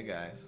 Hey guys.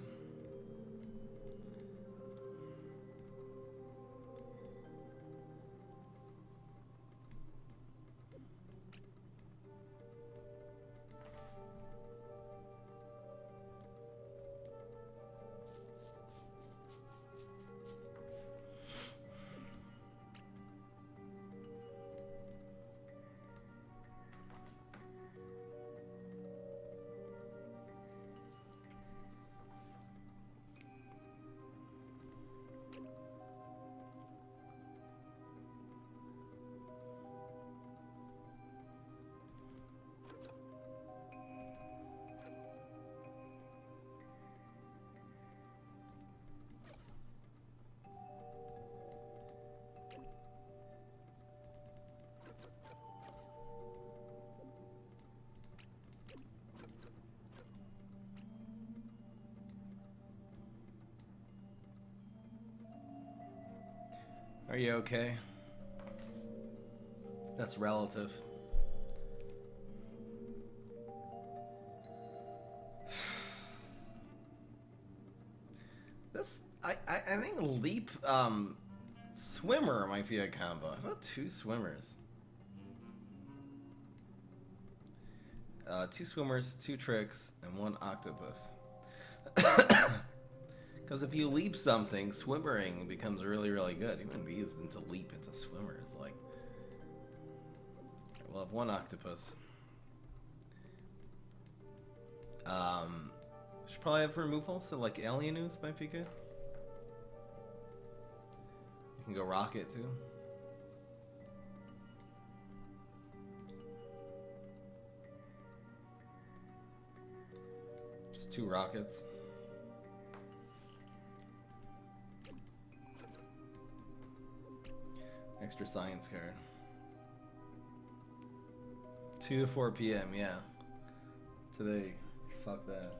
Are you okay? That's relative. This I think leap swimmer might be a combo. How about 2 swimmers? 2 swimmers, 2 tricks, and 1 octopus. Because if you leap something, swimmering becomes really, really good. Even these into leap into swimmers, like. We'll have 1 octopus. Should probably have removal, so like alien ooze might be good. You can go rocket too. Just 2 rockets. Extra science card. 2 to 4 p.m. Yeah. Today. Fuck that.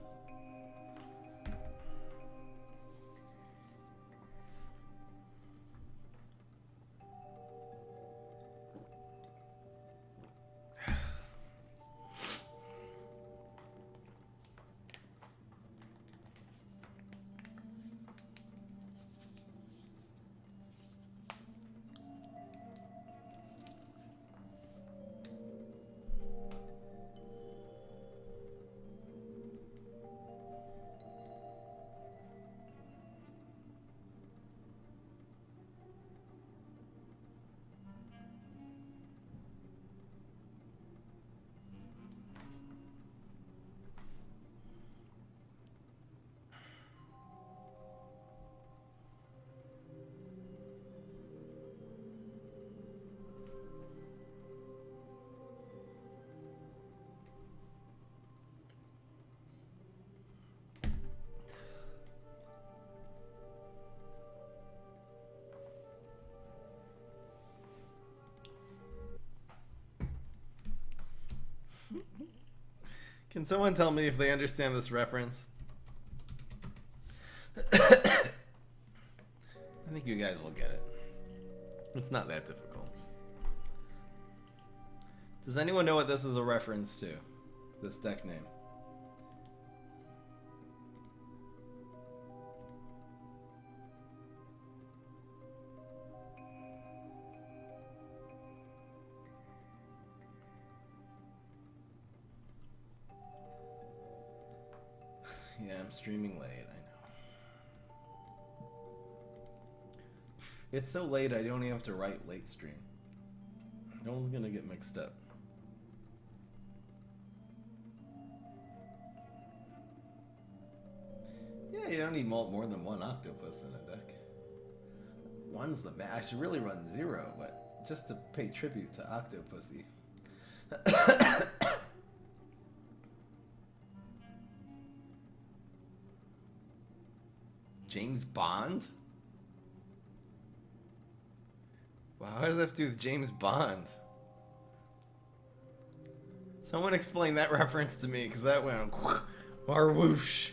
Can someone tell me if they understand this reference? I think you guys will get it. It's not that difficult. Does anyone know what this is a reference to? This deck name? Yeah, I'm streaming late, I know. It's so late I don't even have to write late stream. No one's gonna get mixed up. Yeah, you don't need more than 1 octopus in a deck. 1's the I should really run 0, but just to pay tribute to Octopussy. James Bond? Wow, how does that have to do with James Bond? Someone explain that reference to me, because that went whoosh.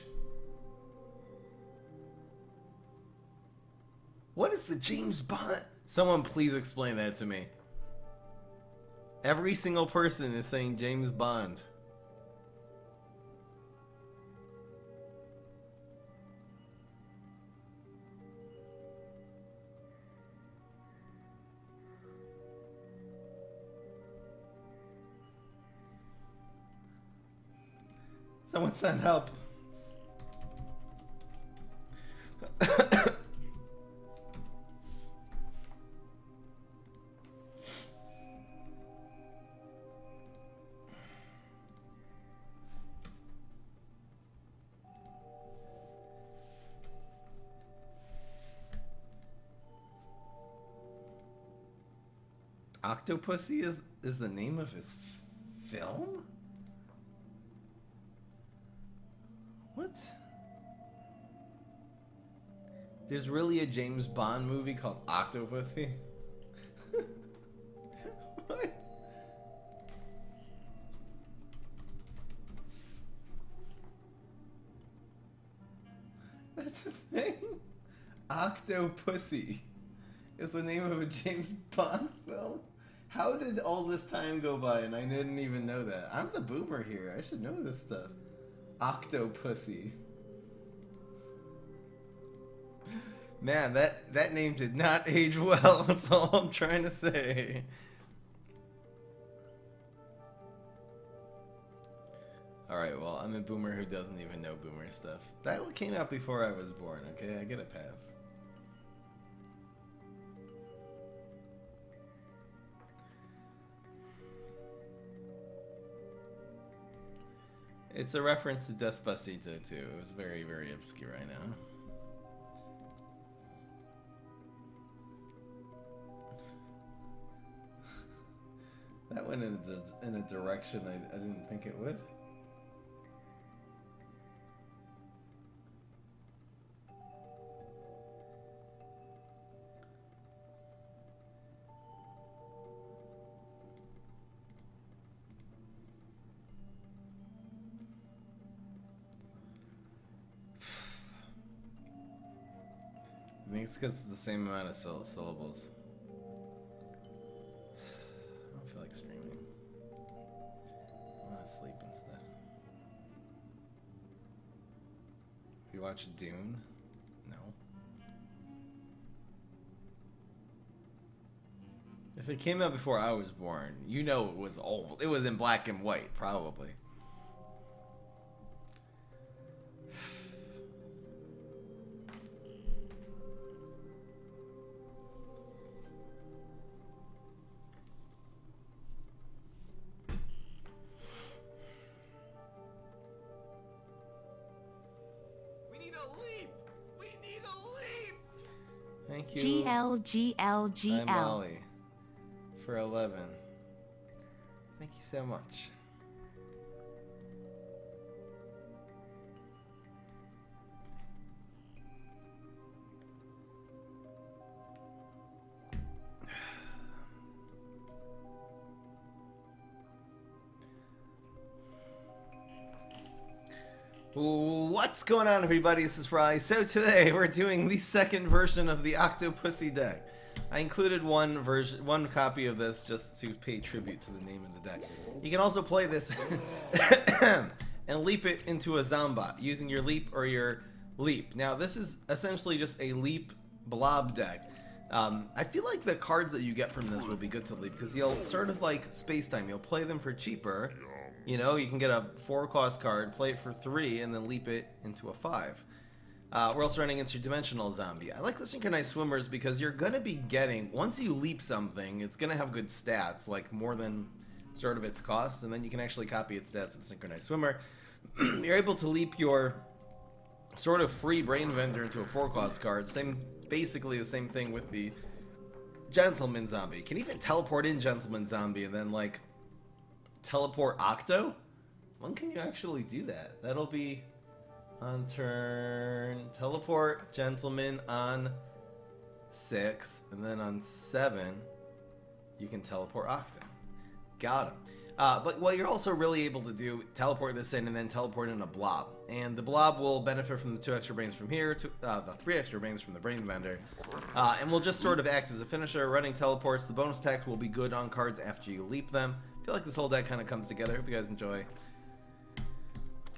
What is the James Bond? Someone please explain that to me. Every single person is saying James Bond. Someone send help. Octopussy is the name of his film? What? There's really a James Bond movie called Octopussy? What? That's a thing? Octopussy is the name of a James Bond film? How did all this time go by and I didn't even know that? I'm the boomer here. I should know this stuff. Octopussy. Man, that name did not age well. That's all I'm trying to say. Alright, well, I'm a boomer who doesn't even know boomer stuff. That came out before I was born, okay? I get a pass. It's a reference to Despacito, too. It was very, very obscure, I know. That went in a direction I didn't think it would. I think it's because it's the same amount of syllables. I don't feel like screaming. I want to sleep instead. Have you watched Dune? No. If it came out before I was born, you know it was old. It was in black and white, probably. Thank you. GLGLGL. I'm Molly for 11. Thank you so much. What's going on, everybody? This is Fry. So today we're doing the second version of the Octopussy deck. I included one copy of this just to pay tribute to the name of the deck. You can also play this and leap it into a Zombot using your leap or your leap. Now this is essentially just a leap blob deck. I feel like the cards that you get from this will be good to leap because you'll sort of like Space Time. You'll play them for cheaper. You know, you can get a 4-cost card, play it for 3, and then leap it into a 5. We're also running Interdimensional Zombie. I like the Synchronized Swimmers because you're going to be getting, once you leap something, it's going to have good stats, like more than sort of its cost, and then you can actually copy its stats with Synchronized Swimmer. You're able to leap your sort of free Brain Vendor into a 4-cost card. Basically the same thing with the Gentleman Zombie. You can even teleport in Gentleman Zombie and then, like, teleport Octo? When can you actually do that? That'll be on turn. Teleport Gentleman on 6, and then on 7 you can teleport Octo. Got him. But what you're also really able to do, teleport this in and then teleport in a blob. And the blob will benefit from the 2 extra brains from here, the 3 extra brains from the Brain Vendor. And will just sort of act as a finisher, running teleports. The bonus attack will be good on cards after you leap them. I feel like this whole deck kind of comes together. Hope you guys enjoy.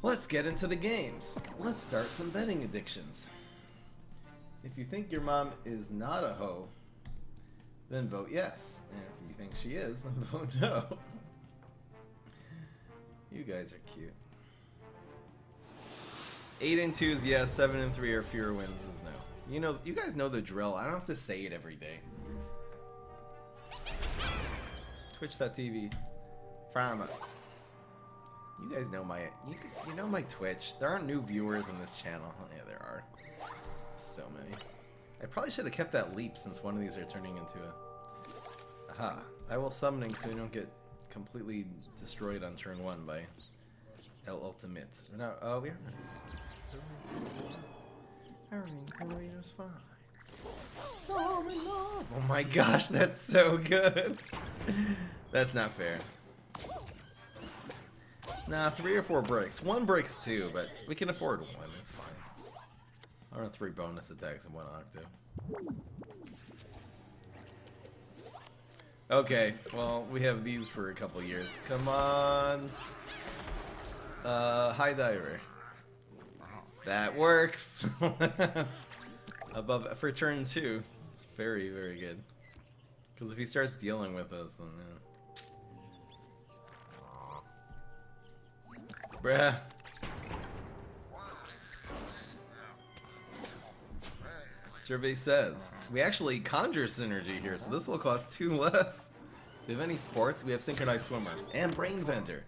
Let's get into the games. Let's start some betting addictions. If you think your mom is not a hoe, then vote yes. And if you think she is, then vote no. You guys are cute. 8 and 2 is yes, 7 and 3 or fewer wins is no. You know, you guys know the drill. I don't have to say it every day. Twitch.tv. Frama. You guys know my you know my Twitch. There aren't new viewers on this channel. Oh, yeah, there are. So many. I probably should have kept that leap since one of these are turning into a. Aha. I will summoning so you don't get completely destroyed on turn 1 by El Ultimate. No, oh, we are. Everything is fine. Oh my gosh, that's so good. That's not fair. Nah, 3 or 4 breaks. 1 breaks 2, but we can afford 1. It's fine. I run 3 bonus attacks in 1 octo. Okay, well, we have these for a couple years. Come on. High diver. That works. Above for turn 2. It's very, very good. Because if he starts dealing with us, then bruh. Survey says we actually conjure synergy here, so this will cost 2 less. Do we have any sports? We have synchronized swimmer and brain vendor.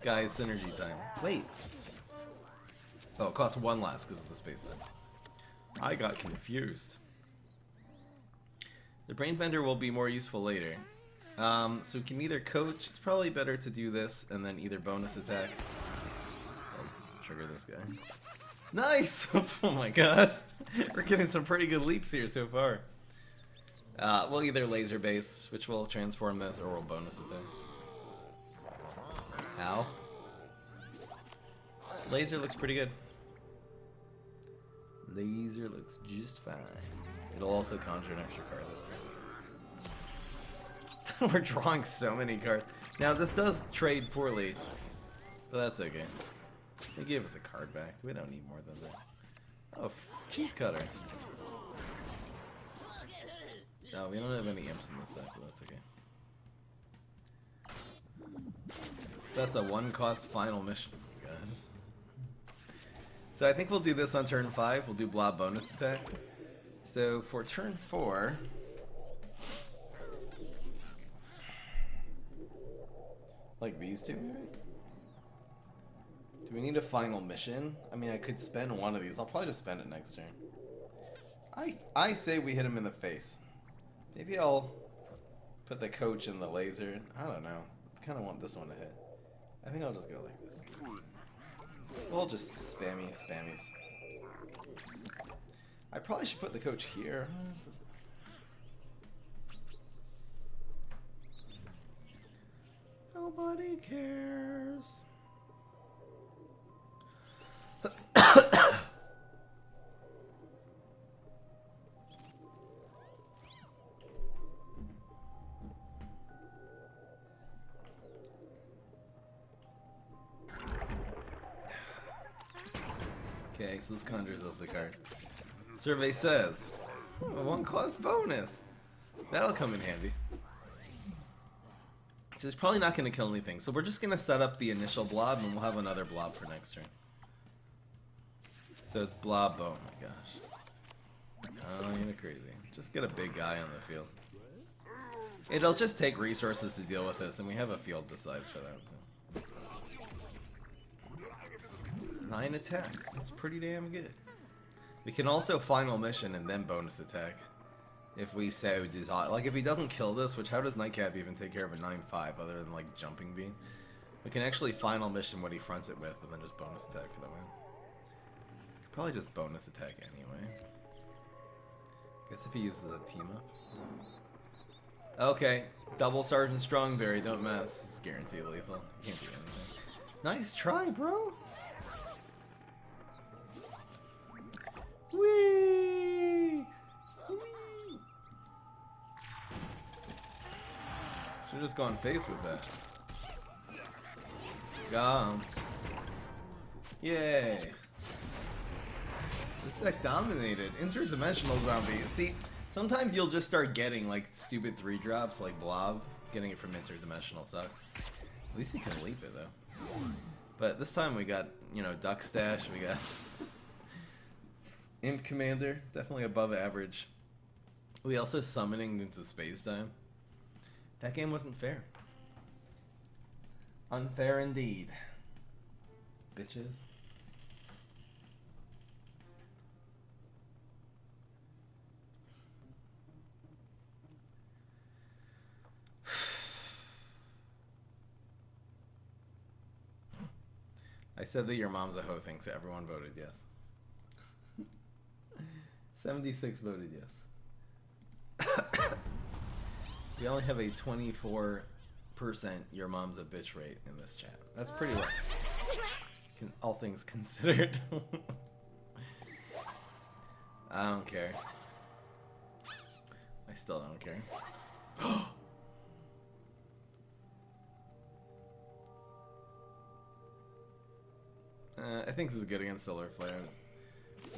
Guys, synergy time. Wait. Oh, it costs 1 less because of the space time. I got confused. The brain vendor will be more useful later. So we can either coach. It's probably better to do this and then either bonus attack. Oh, trigger this guy. Nice! Oh my god. We're getting some pretty good leaps here so far. We'll either laser base, which will transform this, or we'll bonus attack. How? Laser looks pretty good. Laser looks just fine. It'll also conjure an extra card this turn. We're drawing so many cards. Now this does trade poorly, but that's okay. They gave us a card back. We don't need more than that. Oh, cheese cutter. No, we don't have any imps in this deck, but that's okay. That's a 1-cost final mission. God. So I think we'll do this on turn 5. We'll do blob bonus attack. So for turn 4, like these two maybe? Do we need a final mission? I mean, I could spend one of these. I'll probably just spend it next turn. I say we hit him in the face. Maybe I'll put the coach in the laser. I don't know. I kind of want this one to hit. I think I'll just go like this. We'll just spammies. I probably should put the coach here. Nobody cares. Okay, so this conjures us a card. Survey says, a 1-cost bonus. That'll come in handy. So it's probably not going to kill anything. So we're just going to set up the initial blob, and we'll have another blob for next turn. So it's blob. Oh my gosh. Oh, you're crazy. Just get a big guy on the field. It'll just take resources to deal with this, and we have a field besides for that. So. 9 attack. That's pretty damn good. We can also final mission and then bonus attack. If we so desire. Like if he doesn't kill this, which how does Nightcap even take care of a 9/5 other than like jumping beam? We can actually final mission what he fronts it with and then just bonus attack for the win. Could probably just bonus attack anyway. Guess if he uses a team up. Okay. Double Sergeant Strongberry, don't mess. It's guaranteed lethal. You can't do anything. Nice try, bro. Whee! Should've just gone face with that. Yay! This deck dominated. Interdimensional zombie. See, sometimes you'll just start getting like stupid 3-drops like Blob. Getting it from interdimensional sucks. At least you can leap it though. But this time we got, you know, Duck Stash, we got Imp Commander, definitely above average. We also summoning into Space Time. That game wasn't fair. Unfair indeed. Bitches. I said that your mom's a hoe thing, so everyone voted yes. 76 voted yes. We only have a 24% your mom's a bitch rate in this chat. That's pretty low. All things considered. I don't care. I still don't care. I think this is good against Solar Flare.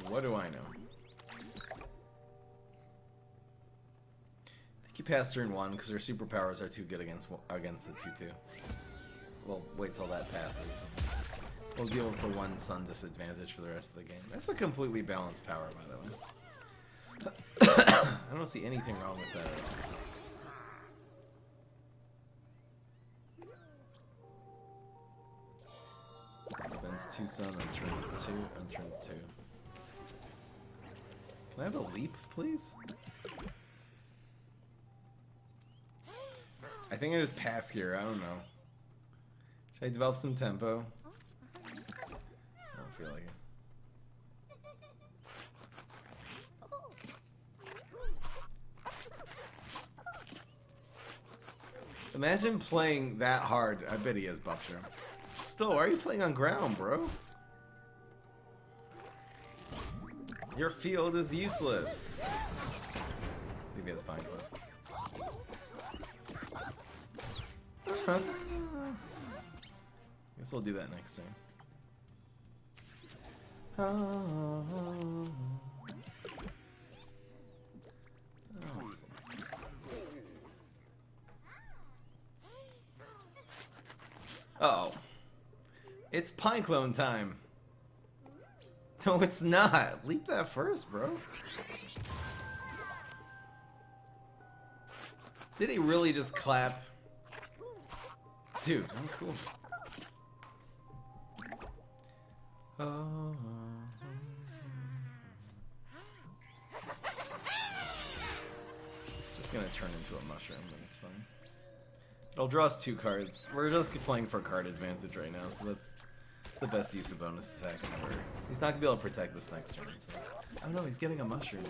What do I know? I think you pass turn 1 because their superpowers are too good against the 2-2. We'll wait till that passes. We'll deal with the 1 sun disadvantage for the rest of the game. That's a completely balanced power, by the way. I don't see anything wrong with that at all. Spends 2 sun on turn 2 on turn 2. Can I have a leap, please? I think I just pass here. I don't know. Should I develop some tempo? I don't feel like it. Imagine playing that hard. I bet he has buff share. Still, why are you playing on ground, bro? Your field is useless. Maybe he has Pine Club. Guess we'll do that next time. Uh-oh. It's Pineclone time. No, it's not. Leap that first, bro. Did he really just clap? Dude, I'm cool. Oh. It's just gonna turn into a mushroom, but it's fine. It'll draw us 2 cards. We're just playing for card advantage right now, so that's the best use of bonus attack ever. He's not gonna be able to protect this next turn. So. Oh no, he's getting a mushroom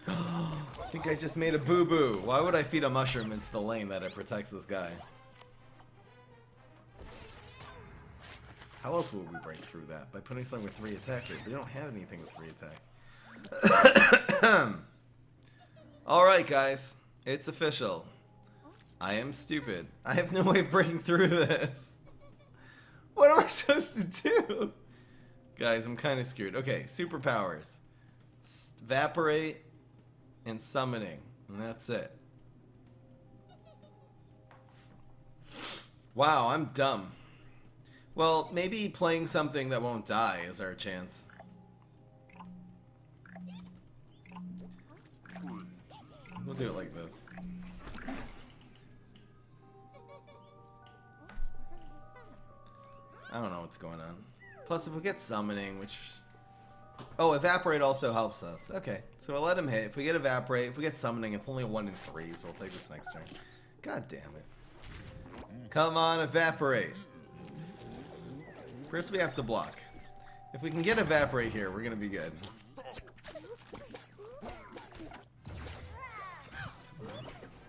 now. I think I just made a boo-boo. Why would I feed a mushroom into the lane that it protects this guy? How else would we break through that? By putting something with 3 attack rate. We don't have anything with 3 attack. Alright guys, it's official. I am stupid. I have no way of breaking through this. What am I supposed to do? Guys, I'm kind of screwed. Okay, superpowers. Evaporate and summoning. And that's it. Wow, I'm dumb. Well, maybe playing something that won't die is our chance. We'll do it like this. I don't know what's going on. Plus, if we get summoning, which... Oh, evaporate also helps us. Okay, so we'll let him hit. If we get evaporate, if we get summoning, it's only a 1 in 3, so we'll take this next turn. God damn it. Come on, evaporate. First we have to block. If we can get evaporate here, we're gonna be good.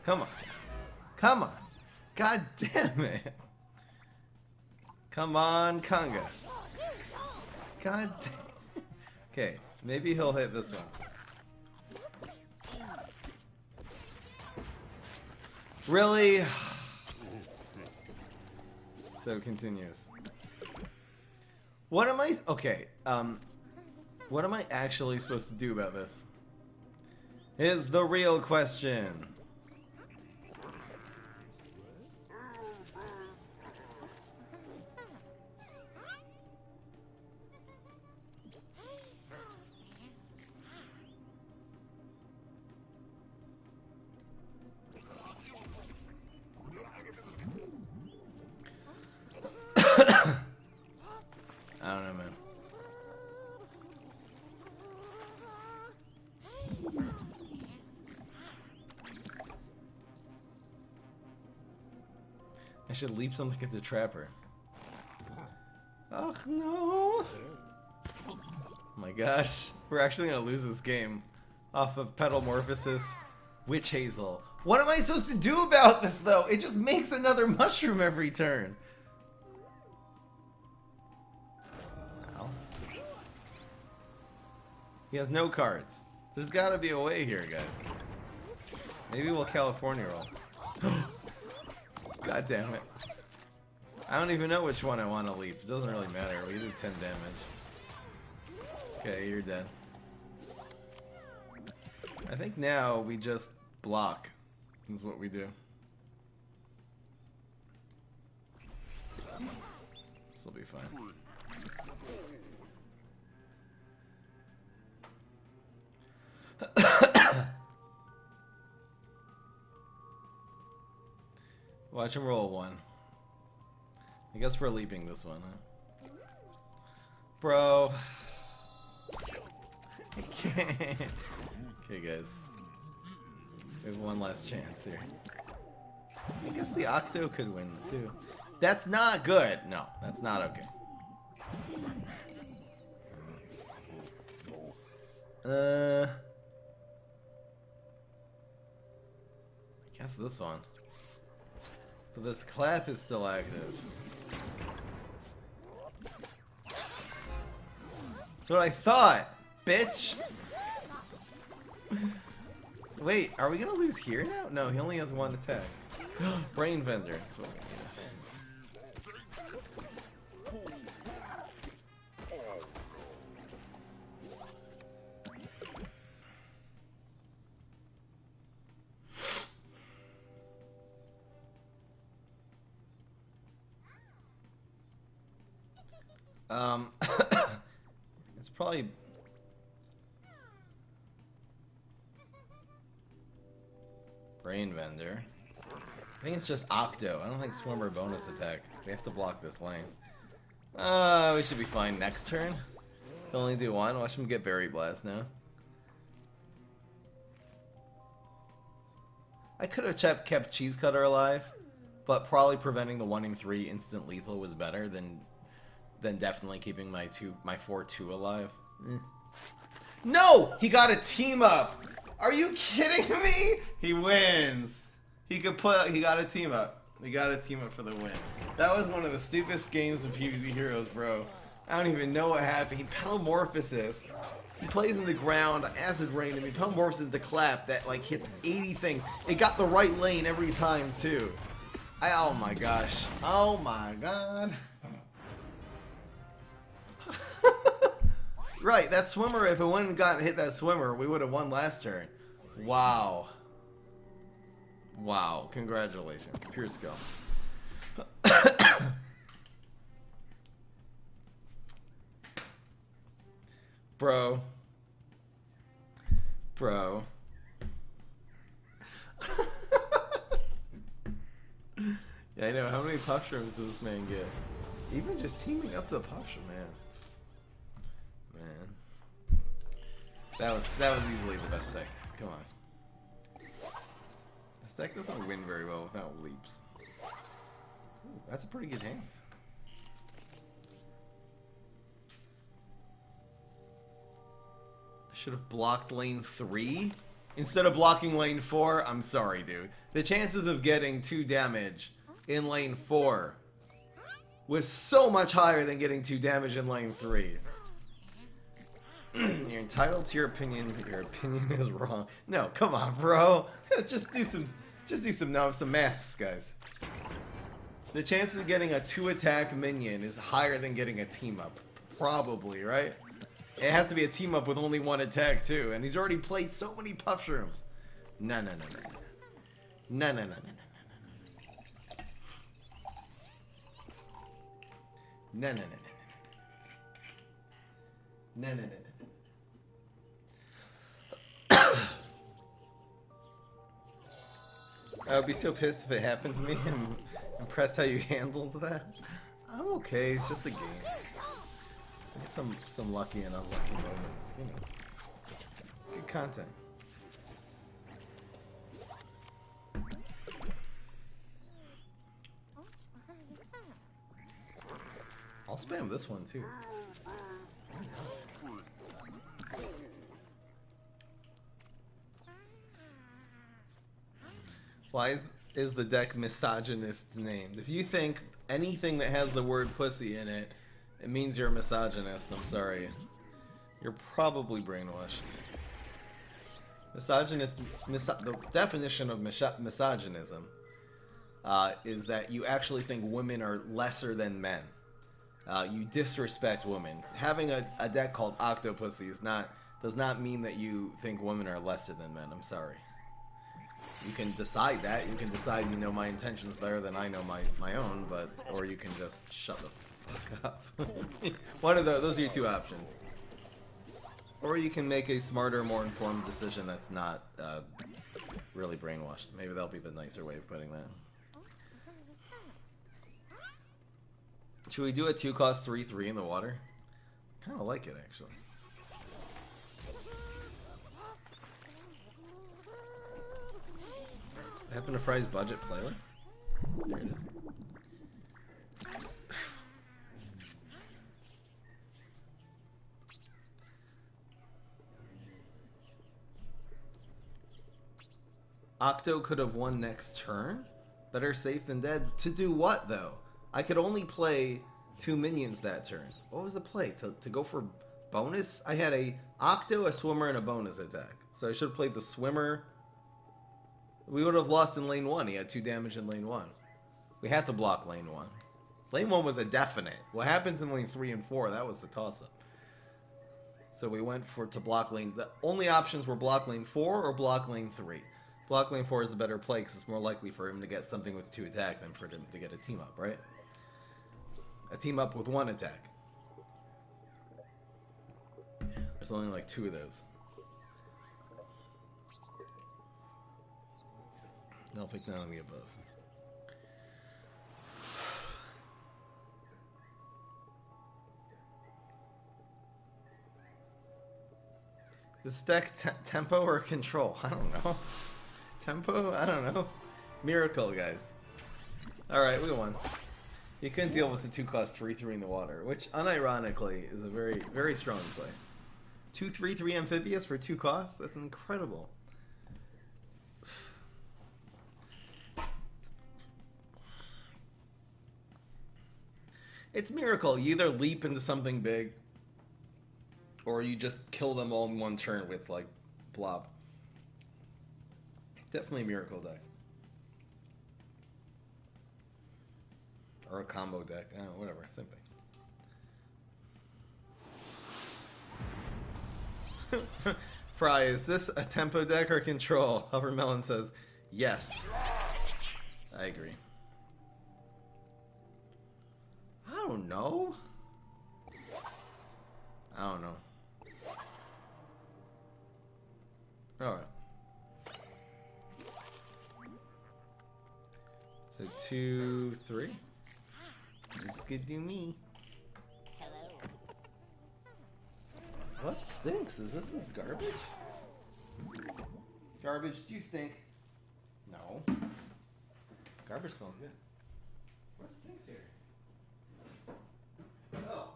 Come on. Come on. God damn it. Come on, Conga. God damn. Okay, maybe he'll hit this one. Really? So it continues. What am I... Okay, what am I actually supposed to do about this? Is the real question. I should leap something at the trapper. Oh no! Oh my gosh, we're actually gonna lose this game off of Petalmorphosis Witch Hazel. What am I supposed to do about this though? It just makes another mushroom every turn. Ow. He has no cards. There's gotta be a way here, guys. Maybe we'll California roll. God damn it. I don't even know which one I want to leap. It doesn't really matter. We did 10 damage. Okay, you're dead. I think now we just block. Is what we do. This will be fine. Watch him roll one. I guess we're leaping this one, huh? Bro. I can't. Okay, guys. We have one last chance here. I guess the Octo could win, too. That's not good. No, that's not okay. I guess this one. But this clap is still active. That's what I thought, bitch! Wait, are we gonna lose here now? No, he only has one attack. Brain Vendor, that's what we need. It's probably Brain Vendor. I think it's just Octo. I don't think Swimmer bonus attack. We have to block this lane. We should be fine next turn. He'll only do one. Watch him get Berry Blast now. I could have kept Cheese Cutter alive, but probably preventing the 1-in-3 instant lethal was better than definitely keeping my 4-2 alive. No! He got a team up! Are you kidding me? He wins. He got a team up. He got a team up for the win. That was one of the stupidest games of PvZ Heroes, bro. I don't even know what happened. He Petalmorphosis. He plays in the ground, Acid Rain, and he Petalmorphosis the clap that like hits 80 things. It got the right lane every time too. Oh my gosh. Oh my god. Right, that swimmer, if it wouldn't have gotten hit that swimmer, we would have won last turn. Wow. Wow, congratulations. Pure skill. Bro. Bro. Yeah, I know. How many Puffshrooms does this man get? Even just teaming up the Puffshroom, man. That was easily the best deck. Come on. This deck doesn't win very well without leaps. Ooh, that's a pretty good hand. I should have blocked lane 3 instead of blocking lane 4. I'm sorry, dude. The chances of getting 2 damage in lane 4 was so much higher than getting 2 damage in lane 3. You're entitled to your opinion, but your opinion is wrong. No, come on, bro. Just do some maths, guys. The chances of getting a 2-attack minion is higher than getting a team up. Probably, right? It has to be a team up with only 1 attack too, and he's already played so many Puffshrooms. No. I would be so pissed if it happened to me. I'm impressed how you handled that. I'm okay. It's just a game. I get some lucky and unlucky moments. You know, good content. spam this one too. Why is the deck misogynist named? If you think anything that has the word pussy in it, it means you're a misogynist. I'm sorry. You're probably brainwashed. The definition of misogynism is that you actually think women are lesser than men. You disrespect women. Having a deck called Octopussy does not mean that you think women are lesser than men. I'm sorry. You can decide that. You can decide you know my intentions better than I know my own, or you can just shut the fuck up. One of those are your two options. Or you can make a smarter, more informed decision that's not really brainwashed. Maybe that'll be the nicer way of putting that. Should we do a 2-cost 3/3 in the water? Kind of like it, actually. Happen to Fry's budget playlist? There it is. Octo could have won next turn? Better safe than dead. To do what, though? I could only play 2 minions that turn. What was the play? To go for bonus? I had a Octo, a Swimmer, and a bonus attack. So I should have played the Swimmer. We would have lost in lane 1. He had 2 damage in lane 1. We had to block lane 1. Lane 1 was a definite. What happens in lane 3 and 4, that was the toss-up. So we went to block lane... The only options were block lane 4 or block lane 3. Block lane 4 is the better play because it's more likely for him to get something with 2 attack than for him to get a team up, right? A team up with 1 attack. There's only like 2 of those. I'll pick none of the above. This deck tempo or control? I don't know. Tempo? I don't know. Miracle, guys. Alright, we won. You couldn't deal with the 2-cost 3/3 in the water, which unironically is a very, very strong play. 2/3/3 amphibious for 2 costs? That's incredible. It's miracle. You either leap into something big, or you just kill them all in one turn with, like, blob. Definitely a miracle deck. Or a combo deck. I don't know, whatever. Same thing. Fry, is this a tempo deck or control? Hovermelon says, yes. I agree. I don't know. I don't know. Alright. So 2, 3. It's good to me. Hello. What stinks? Is this garbage? Garbage, do you stink? No. Garbage smells good. What stinks here? Oh.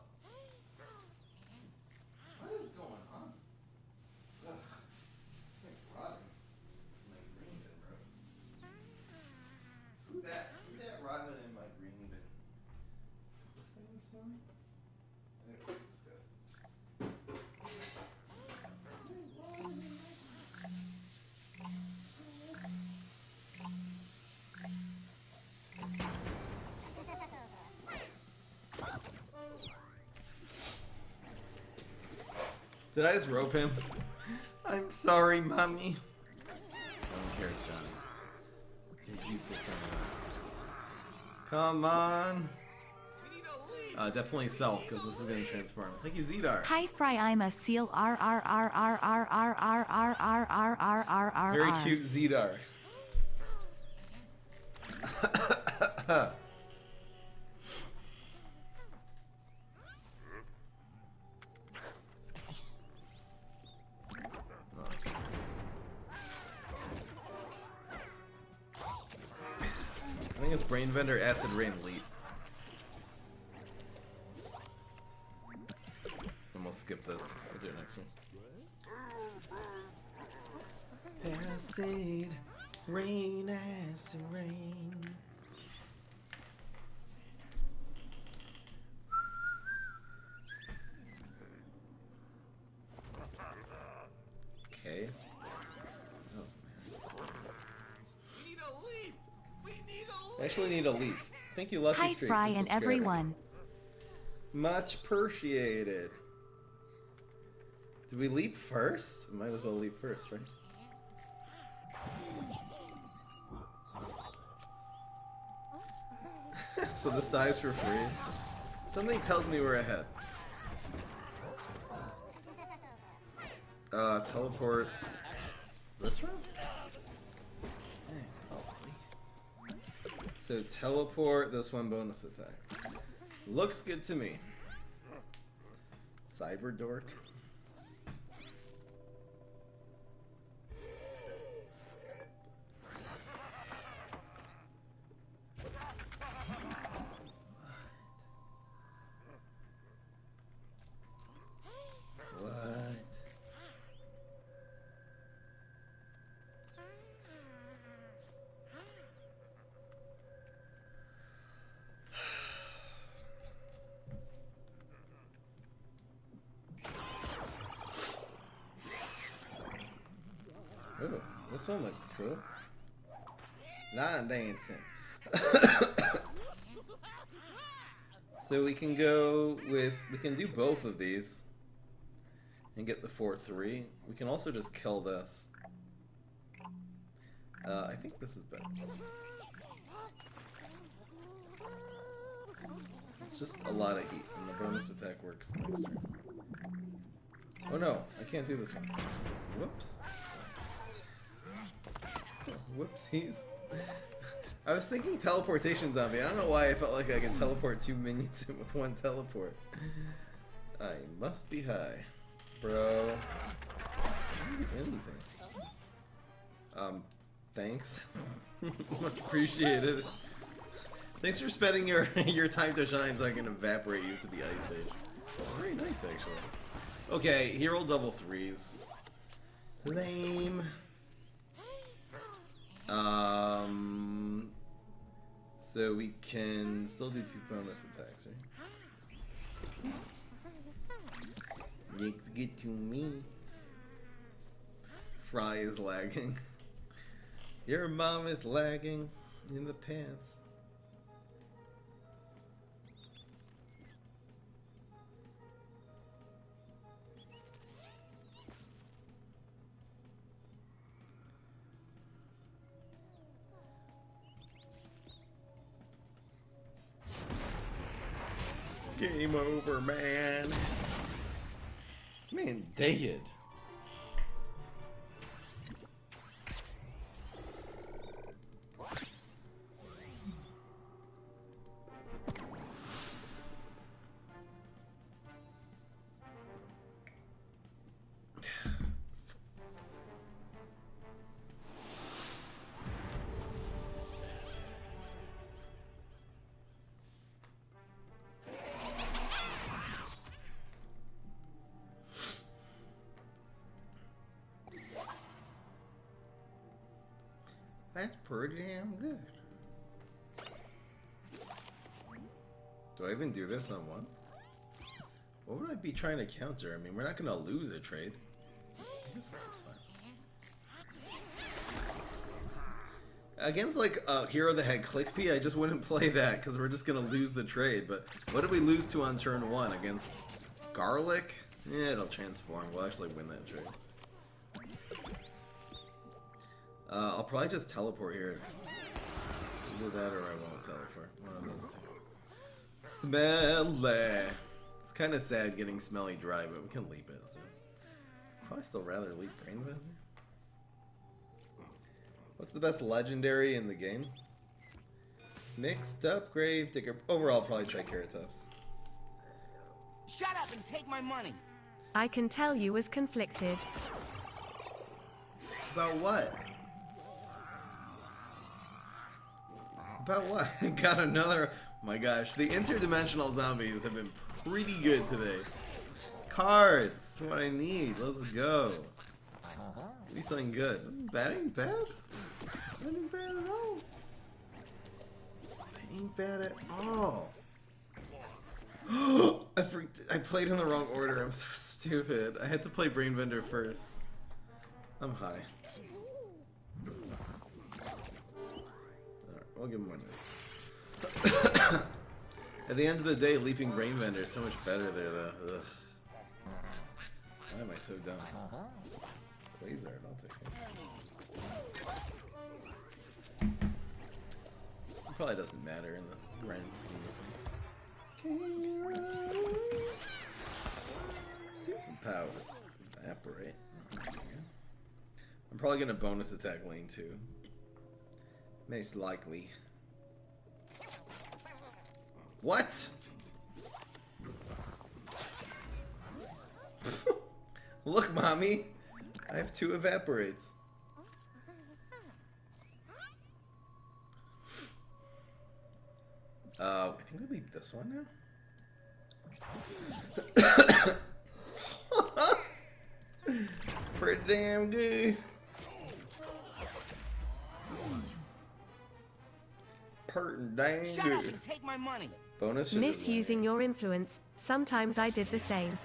What is going on? Ugh. It's like rotting. My green bin, bro. Who that rotted in my green bin? Is this thing smelling? I think it's disgusting. Did I just rope him? I'm sorry, mommy. No one cares, Johnny. You're useless anyway. Come on. Definitely self, because this is going to transform. Thank you, Zedar. Hi Fry, I'm a seal. Very cute, Zedar. I think it's Brain Vendor, Acid Rain, Leap. skip this. We'll do it next one. Acid, rain, acid, rain. Okay. I actually need a leaf. Thank you, Lucky Hi, Streak. Fry and everyone. Much appreciated. Did we leap first? Might as well leap first, right? So this dies for free. Something tells me we're ahead. Teleport. This room? So teleport, this one bonus attack. Looks good to me. Cyber dork. Ooh, this one looks cool. Line dancing. So we can go with, we can do both of these and get the 4-3. We can also just kill this. I think this is better. It's just a lot of heat, and the bonus attack works the next turn. Oh no, I can't do this one. Whoops. Whoopsies. I was thinking teleportation zombie. I don't know why I felt like I could teleport 2 minions in with one teleport. I must be high. Bro. Anything. Thanks. Much appreciated. Thanks for spending your time to shine so I can evaporate you to the Ice Age. Very nice, actually. Okay, hero double threes. Lame. So we can still do 2 bonus attacks, right? Let's get to me. Fry is lagging. Your mom is lagging in the pants. Game over, man. This man dead. That's pretty damn good. Do I even do this on one? What would I be trying to counter? I mean, we're not gonna lose a trade. I guess this is fine. Against like a hero that had click P, I just wouldn't play that because we're just gonna lose the trade. But what did we lose to on turn 1 against Garlic? Yeah, it'll transform. We'll actually win that trade. I'll probably just teleport here. Either that or I won't teleport. One of those two. Smelly. It's kind of sad getting Smelly dry, but we can leap it. So. Probably still rather leap Brain Bender. What's the best legendary in the game? Mixed up Grave Digger. Overall, probably Triceratops. Shut up and take my money. I can tell you was conflicted. About what? About what? Got another. Oh my gosh, the interdimensional zombies have been pretty good today. cards. That's what I need. Let's go. Give me something good. That ain't bad. That ain't bad at all. That ain't bad at all. I played in the wrong order. I'm so stupid. I had to play Brainbender first. I'm high. Alright, we'll give him one. At the end of the day, Leaping Brainbender is so much better there, though. Ugh. Why am I so dumb? Quasar, I'll take it. It probably doesn't matter in the grand scheme of things. Superpowers. Evaporate. I'm probably gonna bonus attack lane 2. Most likely. What? Look, mommy. I have 2 evaporates. I think we leave this one now. Pretty damn good. Pretty damn Shut up good. and take my money. Bonus should have Misusing your influence. Sometimes I did the same.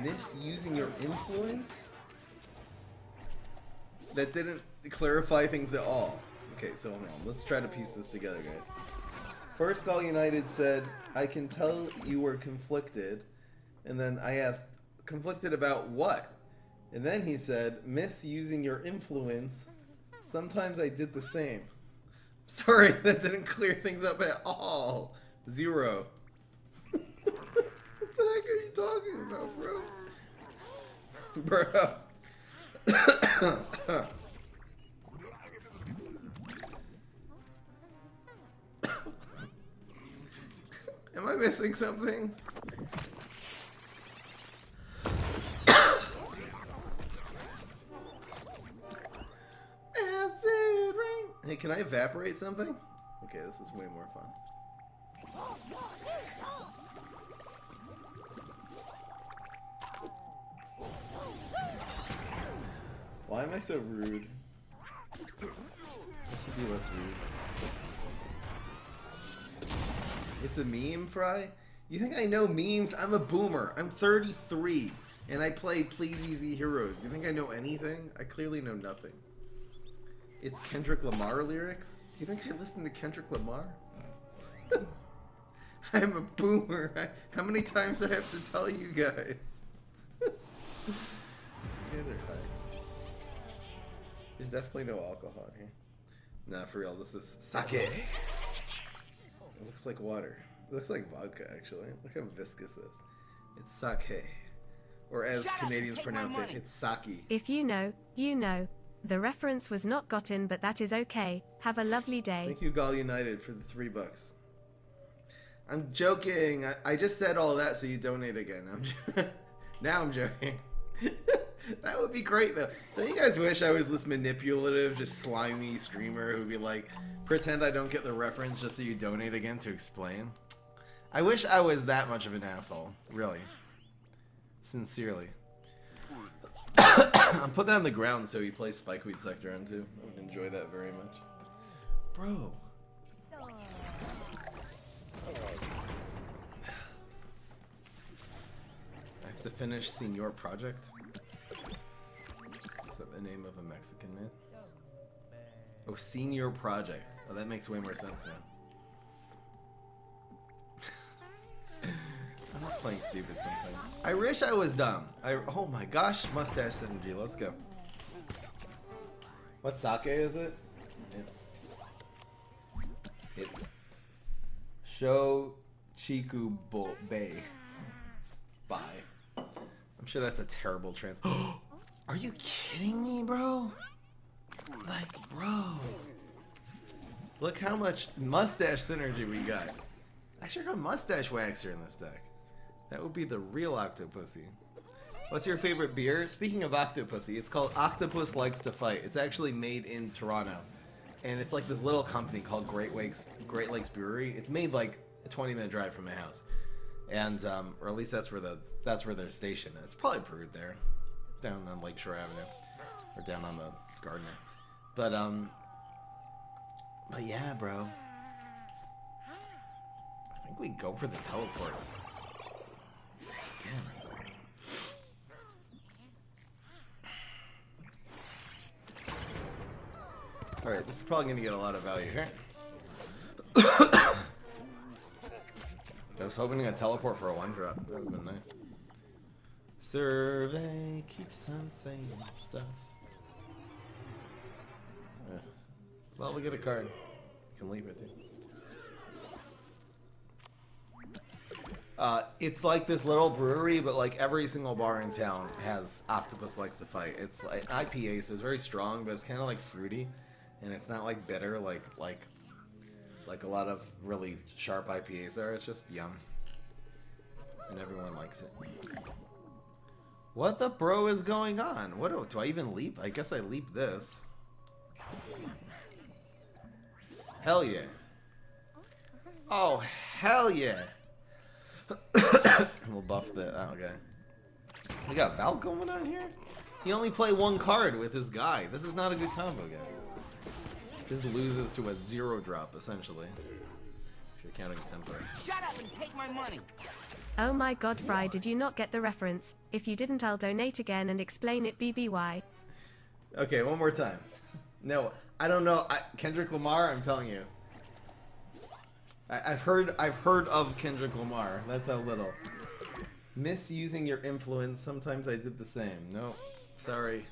Misusing your influence? That didn't clarify things at all. Okay, so hold on. Let's try to piece this together, guys. First, Gall United said, I can tell you were conflicted. And then I asked, conflicted about what? And then he said, misusing your influence. Sometimes I did the same. Sorry, that didn't clear things up at all. 0. What the heck are you talking about, bro? Bro. Am I missing something? Acid rain. Hey, can I evaporate something? Okay, this is way more fun. Why am I so rude? I should be less rude. It's a meme, Fry? You think I know memes? I'm a boomer. I'm 33, and I play PvZ Heroes. Do you think I know anything? I clearly know nothing. It's Kendrick Lamar lyrics? Do you think I listen to Kendrick Lamar? I'm a boomer. How many times do I have to tell you guys? There's definitely no alcohol in here. Nah, for real, this is sake. It looks like water. It looks like vodka, actually. Look how viscous it is. It's sake. Or as Canadians pronounce it, it's sake. If you know, you know. The reference was not gotten, but that is okay. Have a lovely day. Thank you, Gall United, for the $3. I'm joking. I just said all that so you donate again. Now I'm joking. That would be great, though. Don't you guys wish I was this manipulative, just slimy streamer who'd be like, pretend I don't get the reference just so you donate again to explain? I wish I was that much of an asshole. Really. Sincerely. I'll put that on the ground so he plays Spikeweed Sector on too. I would enjoy that very much. Bro. I have to finish Senior Project. Is that the name of a Mexican man? Oh, Senior Project. Oh, that makes way more sense now. I'm not playing stupid sometimes. I wish I was dumb. Oh my gosh, mustache synergy. Let's go. What sake is it? It's Sho Chiku Bay. Bye. I'm sure that's a terrible trans. Are you kidding me, bro? Like, bro. Look how much mustache synergy we got. I sure got mustache waxer in this deck. That would be the real Octopussy. What's your favorite beer? Speaking of Octopussy, it's called Octopus Likes to Fight. It's actually made in Toronto. And it's like this little company called Great Lakes Brewery. It's made like a 20-minute drive from my house, and or at least that's where they're stationed. It's probably brewed there, down on Lakeshore Avenue, or down on the Gardner. But yeah, bro. I think we go for the teleport. Again. Alright, this is probably going to get a lot of value here. I was hoping to teleport for a 1-drop. That would have been nice. Survey keeps on saying stuff. Well, we get a card. We can leave it too. It's like this little brewery, but like every single bar in town has Octopus Likes to Fight. It's like IPA, so it's very strong, but it's kind of like fruity, and it's not like bitter like a lot of really sharp IPAs are. It's just yum, and everyone likes it. What the bro is going on? What do I even leap? I guess I leap this. Hell yeah! Oh hell yeah! We'll buff the. Oh, okay. We got Val going on here? He only play 1 card with his guy. This is not a good combo, guys. Just loses to a 0-drop, essentially. If you're counting tempo. Shut up and take my money. Oh my god, Fry, did you not get the reference? If you didn't, I'll donate again and explain it BBY. Okay, one more time. No, I don't know. Kendrick Lamar, I'm telling you. I've heard of Kendrick Lamar. That's how little. Misusing your influence. Sometimes I did the same. No, sorry.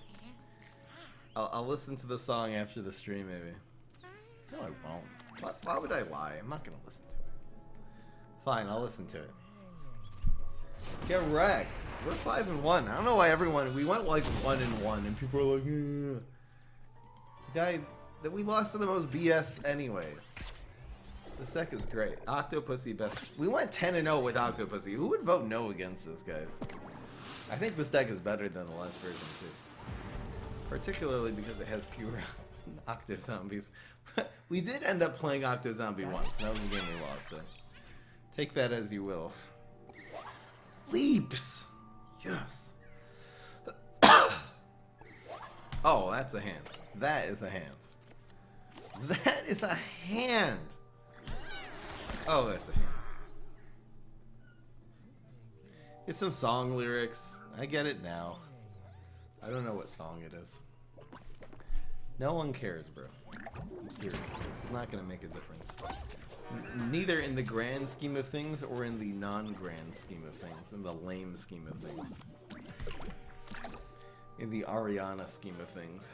I'll listen to the song after the stream, maybe. No, I won't. Why would I lie? I'm not gonna listen to it. Fine, I'll listen to it. Get wrecked. We're 5-1. I don't know why everyone. We went like 1-1, and people are like, the guy that we lost to the most BS anyway. This deck is great. Octopussy best. We went 10-0 with Octopussy. Who would vote no against this, guys? I think this deck is better than the last version, too. Particularly because it has fewer Octo Zombies. We did end up playing Octo Zombie once. That was a game we lost, so take that as you will. Leaps! Yes. Oh, that's a hand. That is a hand. That is a hand! Oh, that's a hint. It's some song lyrics. I get it now. I don't know what song it is. No one cares, bro. I'm serious. This is not going to make a difference. Neither in the grand scheme of things or in the non-grand scheme of things. In the lame scheme of things. In the Ariana scheme of things.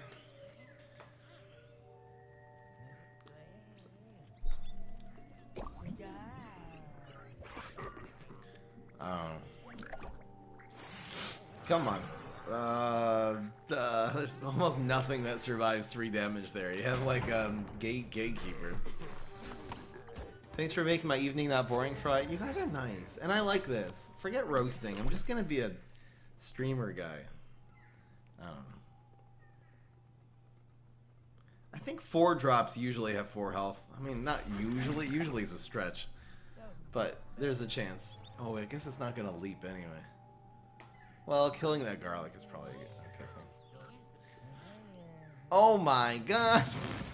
Come on. There's almost nothing that survives 3 damage there. You have like Gatekeeper. Thanks for making my evening not boring, Fry. You guys are nice. And I like this. Forget roasting. I'm just gonna be a streamer guy. I don't know. I think 4 drops usually have 4 health. I mean, not usually. Usually is a stretch. But there's a chance. Oh, I guess it's not gonna leap anyway. Well, killing that garlic is probably a good thing. Oh my god!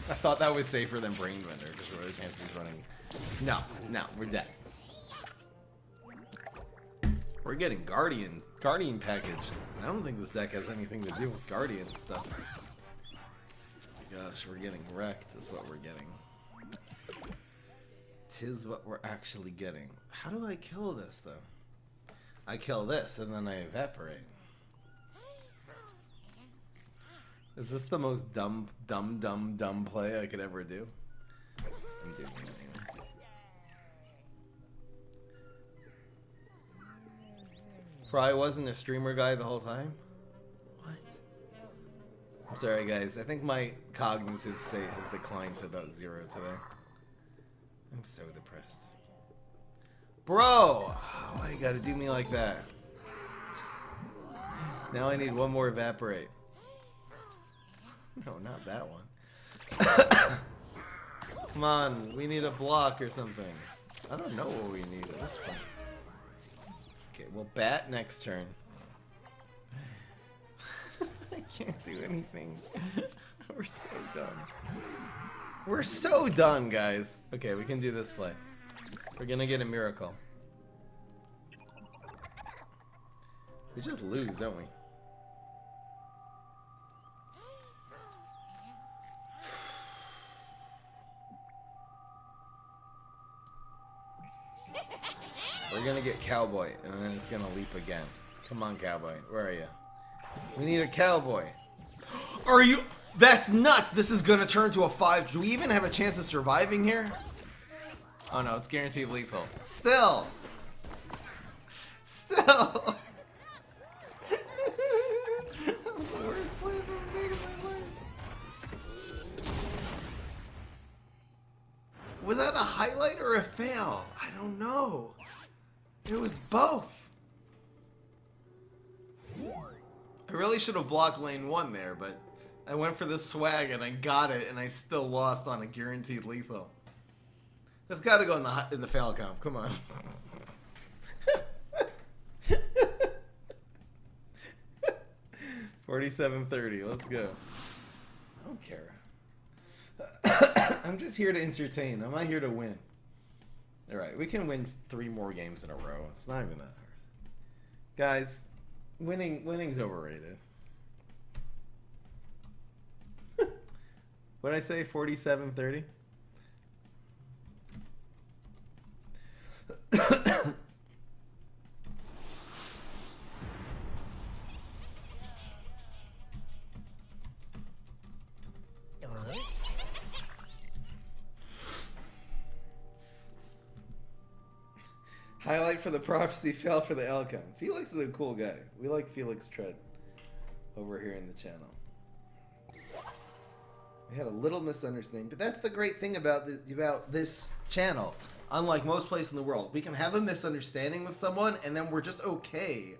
I thought that was safer than Brainbender, because we're the chance he's running. No, we're dead. We're getting Guardian package. I don't think this deck has anything to do with Guardian stuff. Gosh, we're getting wrecked is what we're getting. Tis what we're actually getting. How do I kill this, though? I kill this, and then I evaporate. Is this the most dumb play I could ever do? I'm doing it anyway. Fry wasn't a streamer guy the whole time? What? I'm sorry, guys. I think my cognitive state has declined to about 0 today. I'm so depressed. Bro! Why you gotta do me like that? Now I need 1 more evaporate. No, not that one. Come on, we need a block or something. I don't know what we need at this point. Okay, we'll bat next turn. I can't do anything. We're so done. We're so done, guys. Okay, we can do this play. We're gonna get a miracle. We just lose, don't we? We're gonna get Cowboy, and then it's gonna leap again. Come on, Cowboy. Where are you? We need a Cowboy. Are you? That's nuts! This is gonna turn to a 5. Do we even have a chance of surviving here? Oh no, it's guaranteed lethal. Still! Still! That was the worst play I've ever made in my life. Was that a highlight or a fail? I don't know. It was both. I really should have blocked lane 1 there, but I went for the swag and I got it, and I still lost on a guaranteed lethal. That's got to go in the fail comp. Come on. 47-30. Let's go. I don't care. I'm just here to entertain. I'm not here to win. All right, we can win 3 more games in a row. It's not even that hard. Guys, winning's overrated. What did I say? 47-30? Highlight for the prophecy, fail for the outcome. Felix is a cool guy. We like Felix Tread over here in the channel. We had a little misunderstanding, but that's the great thing about this channel. Unlike most places in the world, we can have a misunderstanding with someone, and then we're just okay.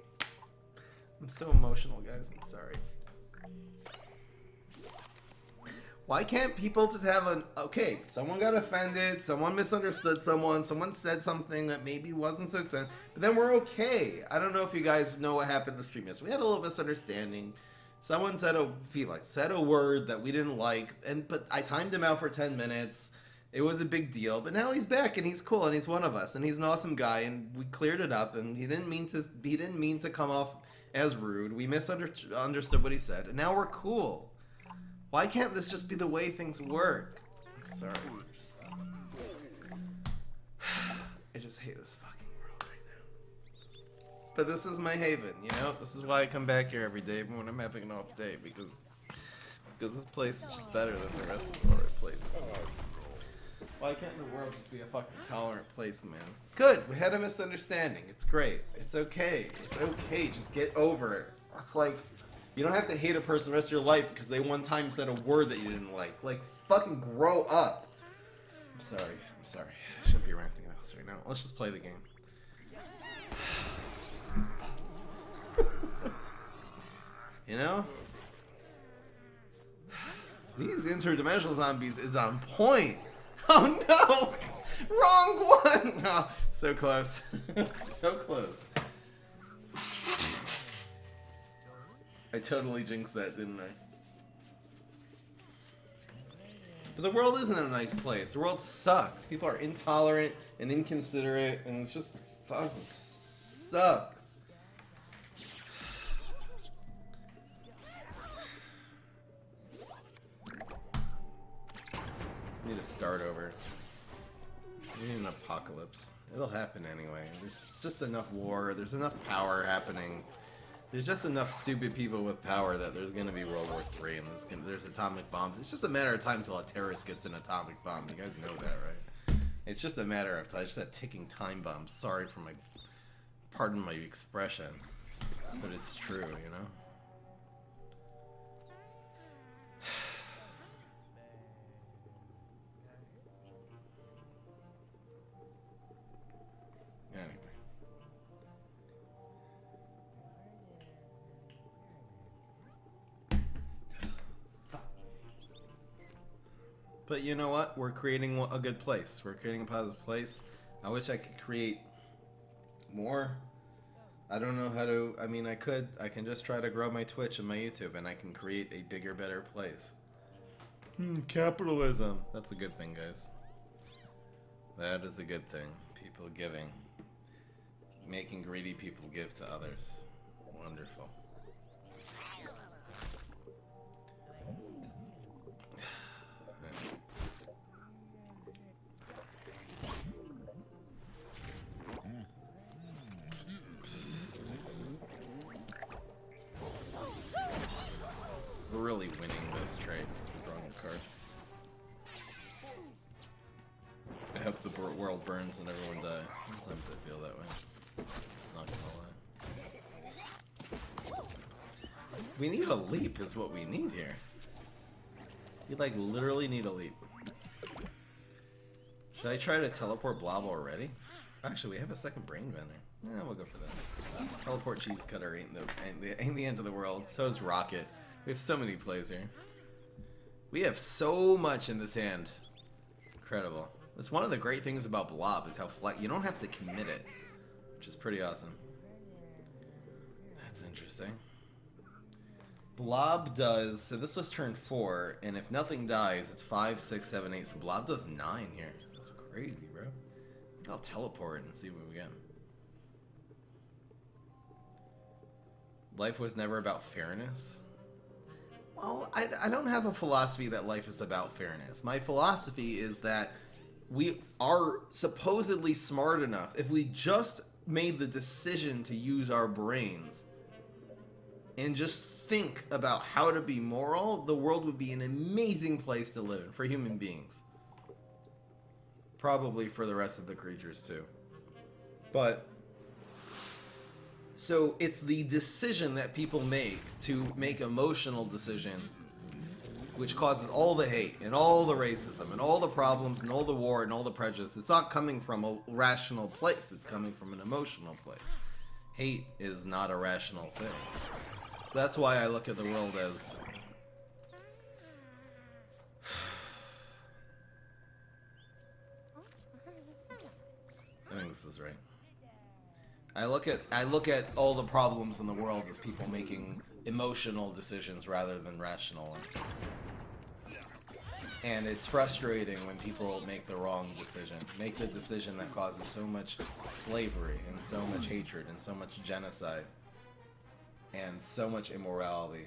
I'm so emotional, guys. I'm sorry. Why can't people just have an, okay, someone got offended, someone misunderstood someone said something that maybe wasn't so sense, but then we're okay. I don't know if you guys know what happened in the stream yesterday. We had a little misunderstanding. Someone said Felix said a word that we didn't like, but I timed him out for 10 minutes. It was a big deal, but now he's back and he's cool and he's one of us and he's an awesome guy and we cleared it up and he didn't mean to come off as rude. We misunderstood what he said and now we're cool. Why can't this just be the way things work? I'm sorry. I just hate this fucking world right now. But this is my haven, you know? This is why I come back here every day even when I'm having an off day, because this place is just better than the rest of the other places. Why can't the world just be a fucking tolerant place, man? Good, we had a misunderstanding. It's great. It's okay. It's okay. Just get over it. It's like, you don't have to hate a person the rest of your life because they one time said a word that you didn't like. Like, fucking grow up. I'm sorry. I'm sorry. I shouldn't be ranting about this right now. Let's just play the game. You know? These interdimensional zombies is on point. Oh no! Wrong one! Oh, so close. So close. I totally jinxed that, didn't I? But the world isn't a nice place. The world sucks. People are intolerant and inconsiderate, and it's just fucking sucks. We need to start over. We need an apocalypse. It'll happen anyway. There's just enough war. There's enough power happening. There's just enough stupid people with power that there's going to be World War III and there's atomic bombs. It's just a matter of time until a terrorist gets an atomic bomb. You guys know that, right? It's just a matter of time. It's just a ticking time bomb. Sorry for my... Pardon my expression. But it's true, you know? Anyway. But you know what? We're creating a good place. We're creating a positive place. I wish I could create more. I don't know how to. I mean, I could. I can just try to grow my Twitch and my YouTube, and I can create a bigger, better place. Capitalism. That's a good thing, guys. That is a good thing. People giving. Making greedy people give to others. Wonderful. We're really winning this trade because we're drawing a card. I hope the world burns and everyone dies. Sometimes I feel that way. Not gonna lie. We need a leap is what we need here. We like literally need a leap. Should I try to teleport Blob already? Actually, we have a second brain vendor. Yeah, we'll go for this. Teleport cheese cutter ain't the end of the world. So is Rocket. We have so many plays here. We have so much in this hand. Incredible. That's one of the great things about Blob is how you don't have to commit it, which is pretty awesome. That's interesting. Blob does, so this was turn 4, and if nothing dies, it's 5, 6, 7, 8. So Blob does 9 here. That's crazy, bro. I think I'll teleport and see what we get. Life was never about fairness. Well, I don't have a philosophy that life is about fairness. My philosophy is that we are supposedly smart enough. If we just made the decision to use our brains and just think about how to be moral, the world would be an amazing place to live in for human beings. Probably for the rest of the creatures too. But so it's the decision that people make to make emotional decisions which causes all the hate and all the racism and all the problems and all the war and all the prejudice. It's not coming from a rational place. It's coming from an emotional place. Hate is not a rational thing. That's why I look at the world as... I think this is right. I look at all the problems in the world as people making emotional decisions rather than rational ones. And it's frustrating when people make the wrong decision. Make the decision that causes so much slavery and so much hatred and so much genocide and so much immorality.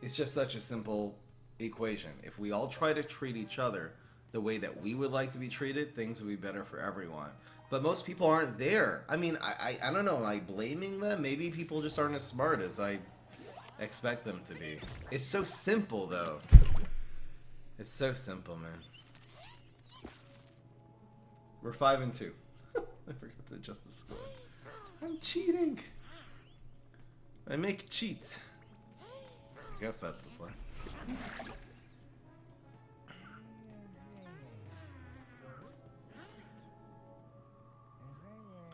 It's just such a simple equation. If we all try to treat each other the way that we would like to be treated, things would be better for everyone. But most people aren't there. I mean, I don't know, am I blaming them? Maybe people just aren't as smart as I expect them to be. It's so simple, though. It's so simple, man. We're 5 and 2. I forgot to adjust the score. I'm cheating. I make cheats. I guess that's the plan.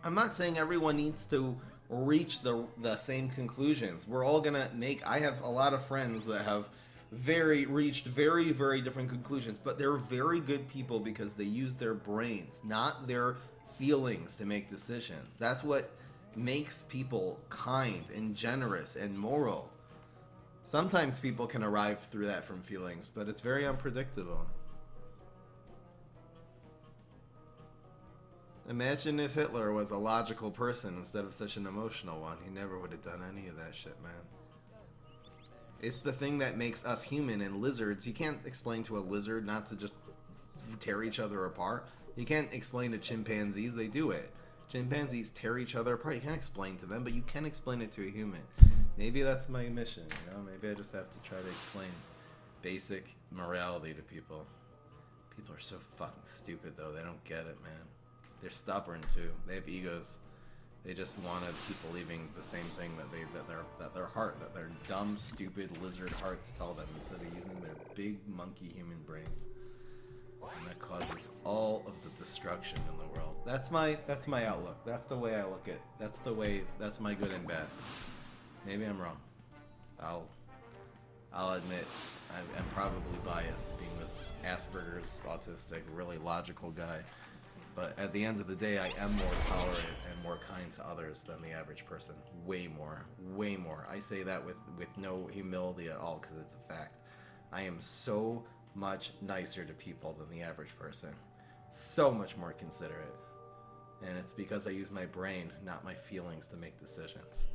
I'm not saying everyone needs to reach the same conclusions. We're all gonna make... I have a lot of friends that have reached very, very different conclusions, but they're very good people because they use their brains, not their feelings, to make decisions. That's what makes people kind and generous and moral. Sometimes people can arrive through that from feelings, but it's very unpredictable. Imagine if Hitler was a logical person instead of such an emotional one. He never would have done any of that shit, man. It's the thing that makes us human, and lizards, you can't explain to a lizard not to just tear each other apart. You can't explain to chimpanzees, they do it. Chimpanzees tear each other apart. You can't explain to them, but you can explain it to a human. Maybe that's my mission, you know? Maybe I just have to try to explain basic morality to people. People are so fucking stupid, though. They don't get it, man. They're stubborn, too. They have egos. They just want to keep believing the same thing that their dumb, stupid lizard hearts tell them, instead of using their big monkey human brains. And that causes all of the destruction in the world. That's my outlook. That's the way I look at. That's my good and bad. Maybe I'm wrong. I'll admit I'm probably biased, being this Asperger's autistic, really logical guy. But at the end of the day, I am more tolerant and more kind to others than the average person. Way more. Way more. I say that with no humility at all, because it's a fact. I am so much nicer to people than the average person. So much more considerate. And it's because I use my brain, not my feelings, to make decisions.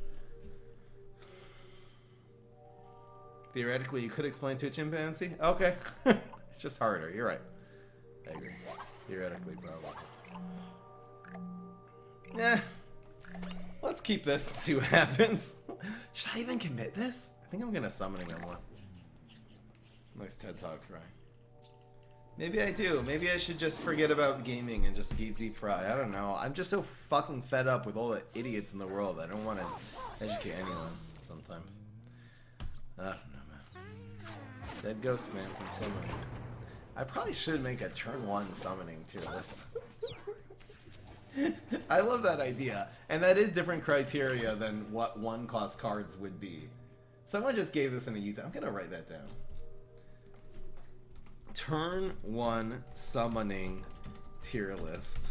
Theoretically, you could explain to a chimpanzee? Okay. It's just harder. You're right. I agree. Theoretically, probably. Eh. Let's keep this and see what happens. Should I even commit this? I think I'm gonna summoning him one. Nice TED Talk, Fry. Maybe I do. Maybe I should just forget about gaming and just keep Deep Fry. I don't know. I'm just so fucking fed up with all the idiots in the world. I don't want to educate anyone sometimes. I don't know, man. Dead Ghost Man from Summoning. I probably should make a turn 1 summoning tier list. I love that idea. And that is different criteria than what 1-cost cards would be. Someone just gave this in a YouTube. I'm going to write that down. Turn 1 summoning tier list.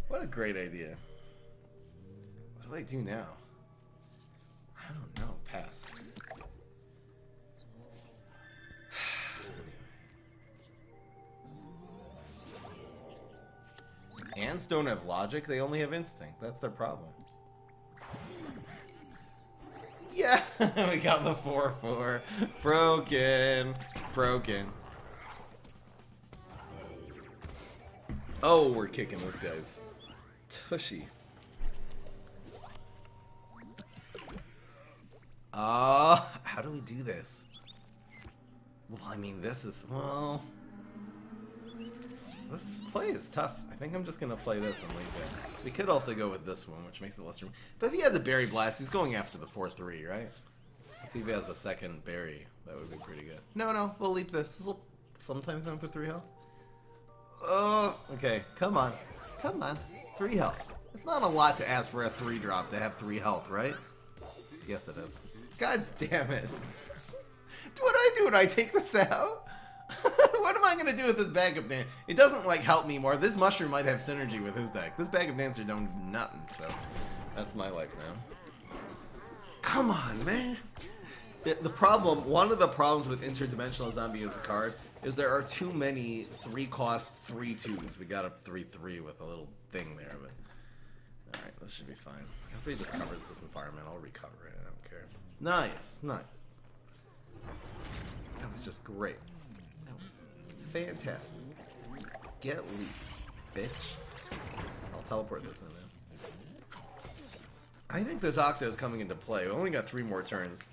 What a great idea. What do I do now? I don't know. Pass. Ants don't have logic, they only have instinct. That's their problem. Yeah! We got the 4-4. Broken. Broken. Oh, we're kicking this guy's tushy. How do we do this? Well, I mean, this is, well... This play is tough. I think I'm just going to play this and leave it. We could also go with this one, which makes it less room. But if he has a berry blast, he's going after the 4-3, right? Let's see if he has a second berry. That would be pretty good. No, we'll leap this. This will sometimes end with 3 health. Oh, okay. Come on. Come on. 3 health. It's not a lot to ask for a 3-drop to have 3 health, right? Yes, it is. God damn it. What do I do? Do I take this out? What am I going to do with this Bag of Dancer? It doesn't, like, help me more. This mushroom might have synergy with his deck. This Bag of Dancer don't do nothing, so that's my life now. Come on, man. The problem, one of the problems with Interdimensional Zombie as a card is there are too many 3-cost 3/2s. We got a 3/3 with a little thing there, but alright, this should be fine. Hopefully it just covers this environment. I'll recover it. I don't care. Nice, nice. That was just great. That was fantastic. Get leaked, bitch. I'll teleport this in there. I think this Octo is coming into play. We only got 3 more turns.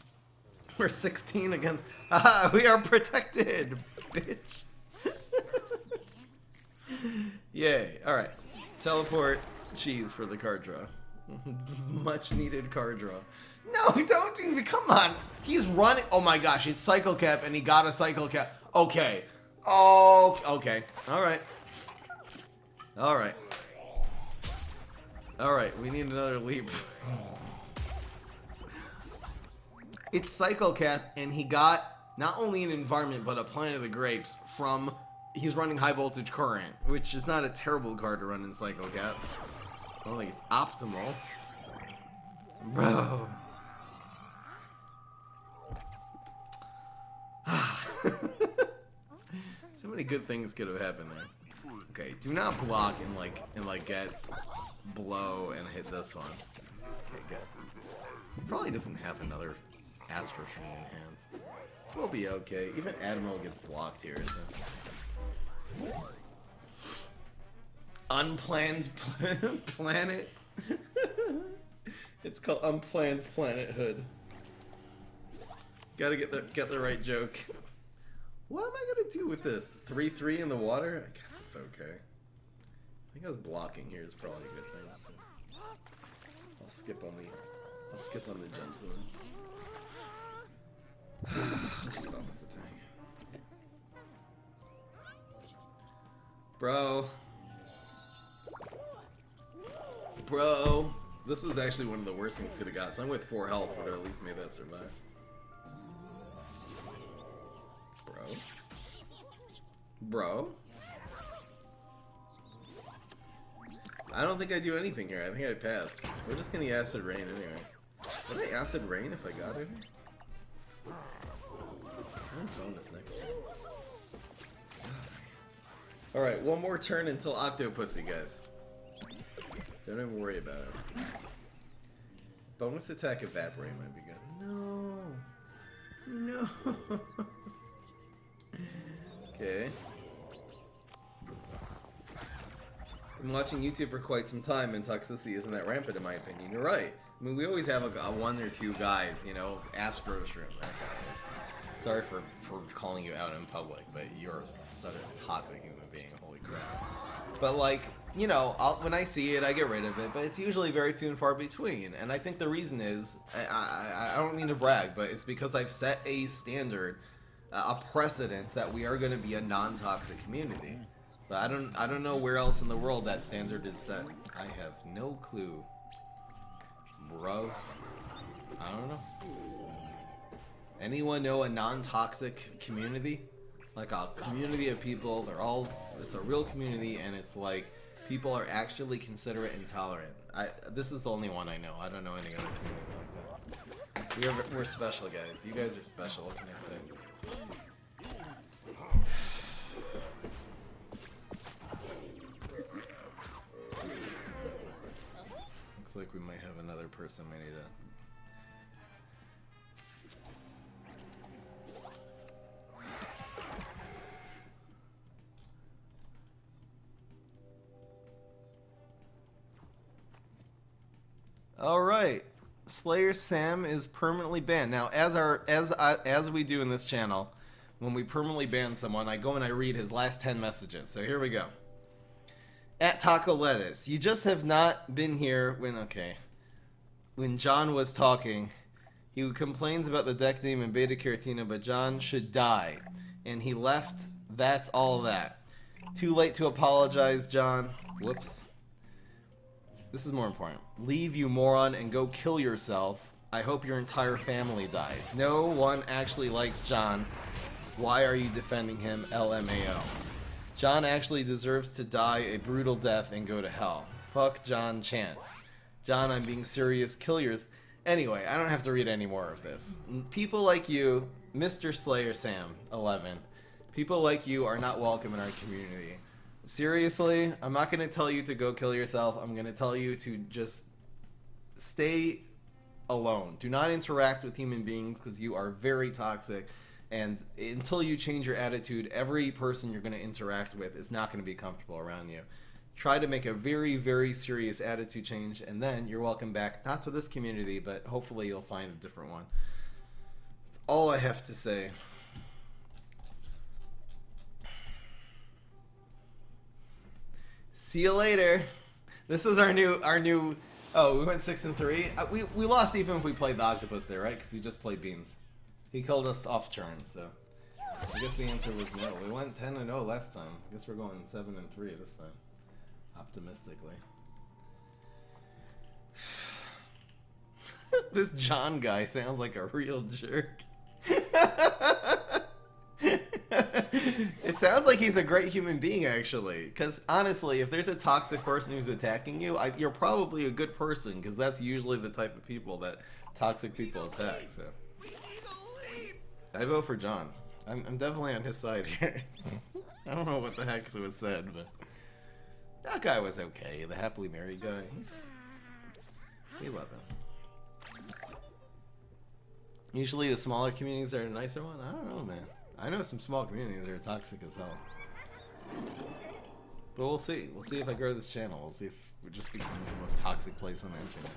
We're 16 against... Aha! We are protected! Bitch! Yay. Alright. Teleport cheese for the card draw. Much needed card draw. No, don't do it. Come on. He's running. Oh my gosh, it's Cycle Cap and he got a Cycle Cap. Okay. Oh, okay. Alright. Alright. Alright, we need another leap. It's Cycle Cap, and he got not only an environment, but a Planet of the Grapes from... He's running High Voltage Current, which is not a terrible card to run in Cycle Cap. I don't think it's optimal. Bro. So many good things could have happened there. Okay, do not block and like get blow and hit this one. Okay, good. He probably doesn't have another Astro Stream in hands. We'll be okay. Even Admiral gets blocked here, isn't it? Unplanned planet. It's called Unplanned Planethood. Gotta get the right joke. What am I gonna do with this? 3/3 in the water? I guess it's okay. I think us blocking here is probably a good thing. So I'll skip on the jump to him. I'll just bonus attack. Bro. Bro. This is actually one of the worst things could have got. Someone with 4 health would have at least made that survive. Bro. Bro. I don't think I do anything here. I think I pass. We're just gonna acid rain anyway. Would I acid rain if I got it? What's bonus next turn? Alright, one more turn until Octopussy, guys. Don't even worry about it. Bonus attack evaporate might be good. No. No. Okay. Been watching YouTube for quite some time, and toxicity isn't that rampant in my opinion. You're right. I mean, we always have a one or two guys, you know, Astro's room, that guy is. Sorry for calling you out in public, but you're such a toxic human being, holy crap. But like, you know, when I see it, I get rid of it, but it's usually very few and far between. And I think the reason is, I don't mean to brag, but it's because I've set a standard, a precedent that we are going to be a non-toxic community. But I don't know where else in the world that standard is set. I have no clue. Bruv. I don't know. Anyone know a non-toxic community? Like a community of people, it's a real community, and it's like, people are actually considerate and tolerant. This is the only one I know. I don't know any other community like that. We're special, guys. You guys are special, what can I say? Looks like we might have another person we need to... All right, Slayer Sam is permanently banned. Now, as we do in this channel, when we permanently ban someone, I go and I read his last 10 messages. So here we go. At Taco Lettuce, you just have not been here when John was talking. He complains about the deck name and Beta Carotene, but John should die, and he left. That's all that. Too late to apologize, John. Whoops. This is more important. Leave, you moron, and go kill yourself. I hope your entire family dies. No one actually likes John. Why are you defending him? LMAO. John actually deserves to die a brutal death and go to hell. Fuck John Chant. John, I'm being serious. Kill yours. Anyway, I don't have to read any more of this. People like you, Mr. Slayer Sam, 11. People like you are not welcome in our community. Seriously, I'm not going to tell you to go kill yourself. I'm going to tell you to just stay alone. Do not interact with human beings because you are very toxic. And until you change your attitude, every person you're going to interact with is not going to be comfortable around you. Try to make a very, very serious attitude change, and then you're welcome back, not to this community, but hopefully you'll find a different one. That's all I have to say. See you later. This is our new. Oh, we went 6-3. We lost even if we played the octopus there, right? Because he just played beans. He killed us off turn, so I guess the answer was no. We went 10-0 last time. I guess we're going 7-3 this time, optimistically. This John guy sounds like a real jerk. It sounds like he's a great human being, actually. Because, honestly, if there's a toxic person who's attacking you, you're probably a good person, because that's usually the type of people that toxic people attack, so. I vote for John. I'm definitely on his side here. I don't know what the heck was said, but that guy was okay. The happily married guy. We love him. Usually the smaller communities are a nicer one. I don't know, man. I know some small communities that are toxic as hell. But we'll see. We'll see if I grow this channel. We'll see if it just becomes the most toxic place on the internet.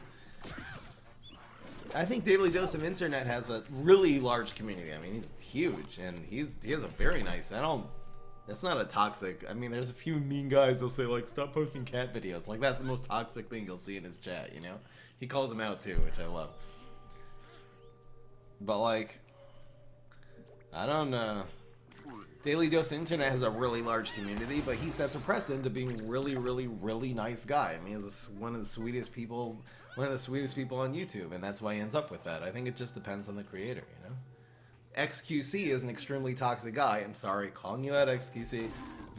I think Daily Dose of Internet has a really large community. I mean, he's huge, and he has a very nice. That's not a toxic. I mean, there's a few mean guys. They'll say like, "Stop posting cat videos." Like that's the most toxic thing you'll see in his chat. You know, he calls them out too, which I love. But like, I don't know. Daily Dose Internet has a really large community, but he sets a precedent to being really, really, really nice guy. I mean, he's one of the sweetest people on YouTube, and that's why he ends up with that. I think it just depends on the creator, you know? XQC is an extremely toxic guy. I'm sorry, calling you out, XQC.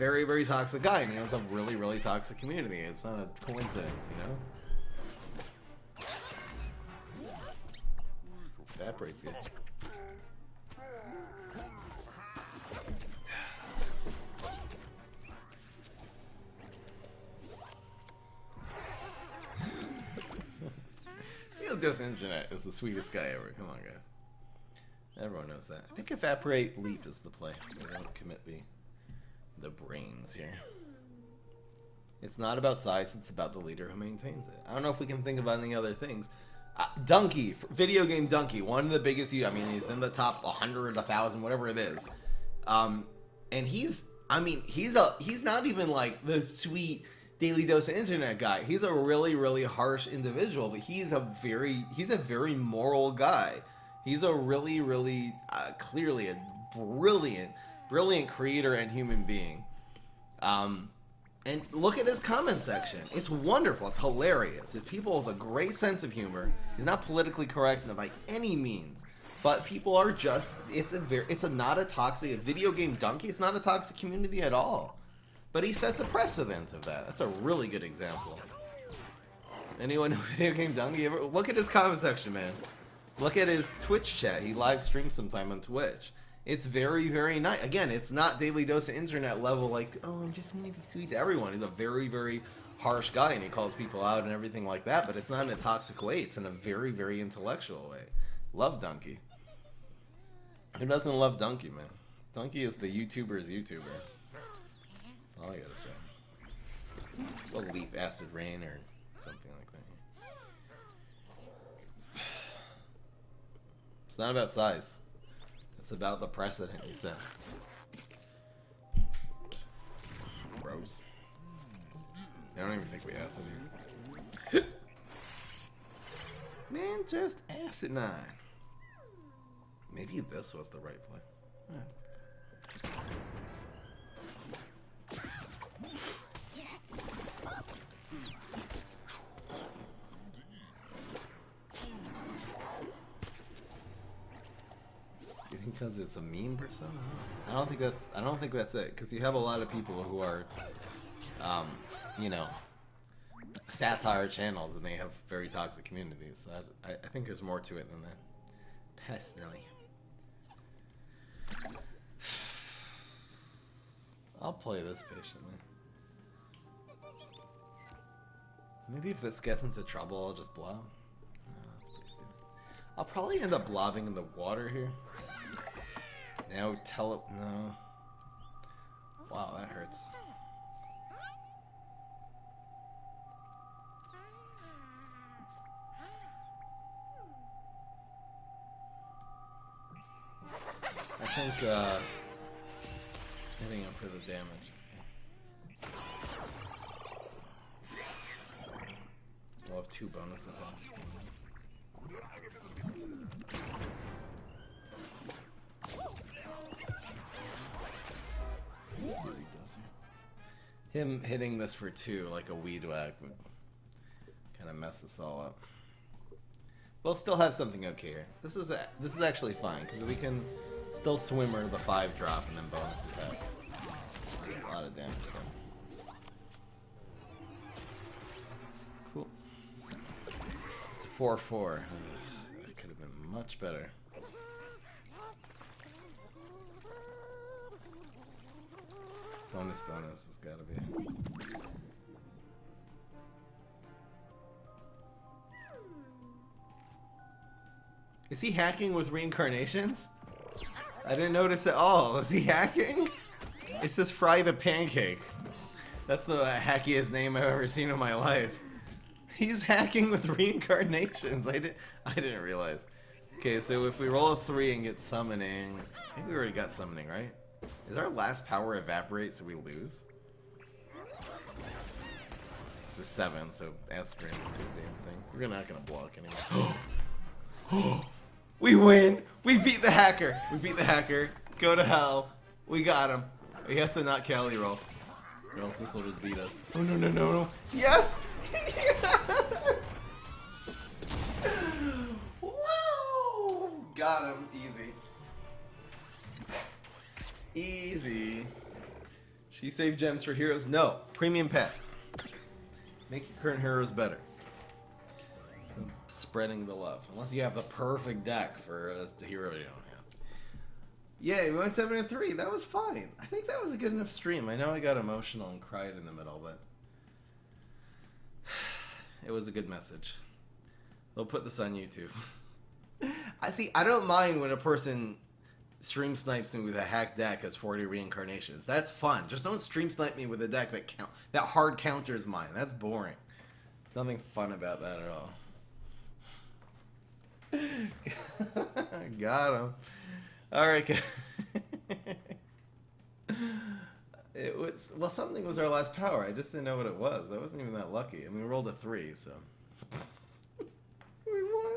very, very toxic guy, and he has a really, really toxic community. It's not a coincidence, you know? Evaporate's good. This internet is the sweetest guy ever. Come on, guys. Everyone knows that. I think Evaporate Leap is the play. We don't commit the brains here. It's not about size, it's about the leader who maintains it. I don't know if we can think about any other things. Donkey, video game Donkey, one of the biggest, I mean, he's in the top 100, 1,000, whatever it is. And he's not even like the sweet Daily Dose of Internet guy. He's a really, really harsh individual, but he's a very moral guy. He's a really, really, clearly a brilliant creator and human being. And look at his comment section. It's wonderful. It's hilarious. People with a great sense of humor. He's not politically correct by any means, but people are just. It's not a toxic video game Donkey. It's not a toxic community at all. But he sets a precedent of that. That's a really good example. Anyone know video game Donkey? Look at his comment section, man. Look at his Twitch chat. He live streams sometime on Twitch. It's very, very nice. Again, it's not Daily Dose of Internet level like, oh, I'm just going to be sweet to everyone. He's a very, very harsh guy, and he calls people out and everything like that, but it's not in a toxic way. It's in a very, very intellectual way. Love Donkey. Who doesn't love Donkey, man? Donkey is the YouTuber's YouTuber. That's all I gotta say. We'll leap acid rain or something like that. It's not about size. It's about the precedent you set. Gross. I don't even think we acid here. Man, just acidine. Maybe this was the right play. Yeah. Because it's a meme persona? I don't think that's it. Because you have a lot of people who are, you know, satire channels, and they have very toxic communities. So I think there's more to it than that. Personally, I'll play this patiently. Maybe if this gets into trouble, I'll just blob. No, that's pretty stupid. I'll probably end up blobbing in the water here. Now no. Wow, that hurts. I think hitting him for the damage is good. We'll have 2 bonuses on this game. Him hitting this for 2 like a weed whack would kind of mess this all up. We'll still have something okay here. This is actually fine because we can still swimmer the 5 drop and then bonus attack. That's a lot of damage though. Cool. It's a 4/4. That could have been much better. Bonus has gotta be. Is he hacking with reincarnations? I didn't notice at all. Is he hacking? It says Fry the Pancake. That's the hackiest name I've ever seen in my life. He's hacking with reincarnations. I didn't realize. Okay, so if we roll a 3 and get summoning, I think we already got summoning, right? Is our last power Evaporate so we lose? It's a 7, so aspirin is a good damn thing. We're not gonna block anymore. We win! We beat the hacker! We beat the hacker. Go to hell. We got him. He has to not Cali roll. Or else this will just beat us. Oh no no no no. Yes! Wow! Got him. Easy. Easy. you save gems for heroes? No. Premium packs. Make your current heroes better. So spreading the love. Unless you have the perfect deck for the hero you don't have. Yay, we went 7-3. That was fine. I think that was a good enough stream. I know I got emotional and cried in the middle, but it was a good message. They'll put this on YouTube. I don't mind when a person stream snipes me with a hacked deck as 40 reincarnations. That's fun. Just don't stream snipe me with a deck that hard counters mine. That's boring. There's nothing fun about that at all. Got him. All right. It was, well, something was our last power. I just didn't know what it was. I wasn't even that lucky. I mean, we rolled a 3, so we won.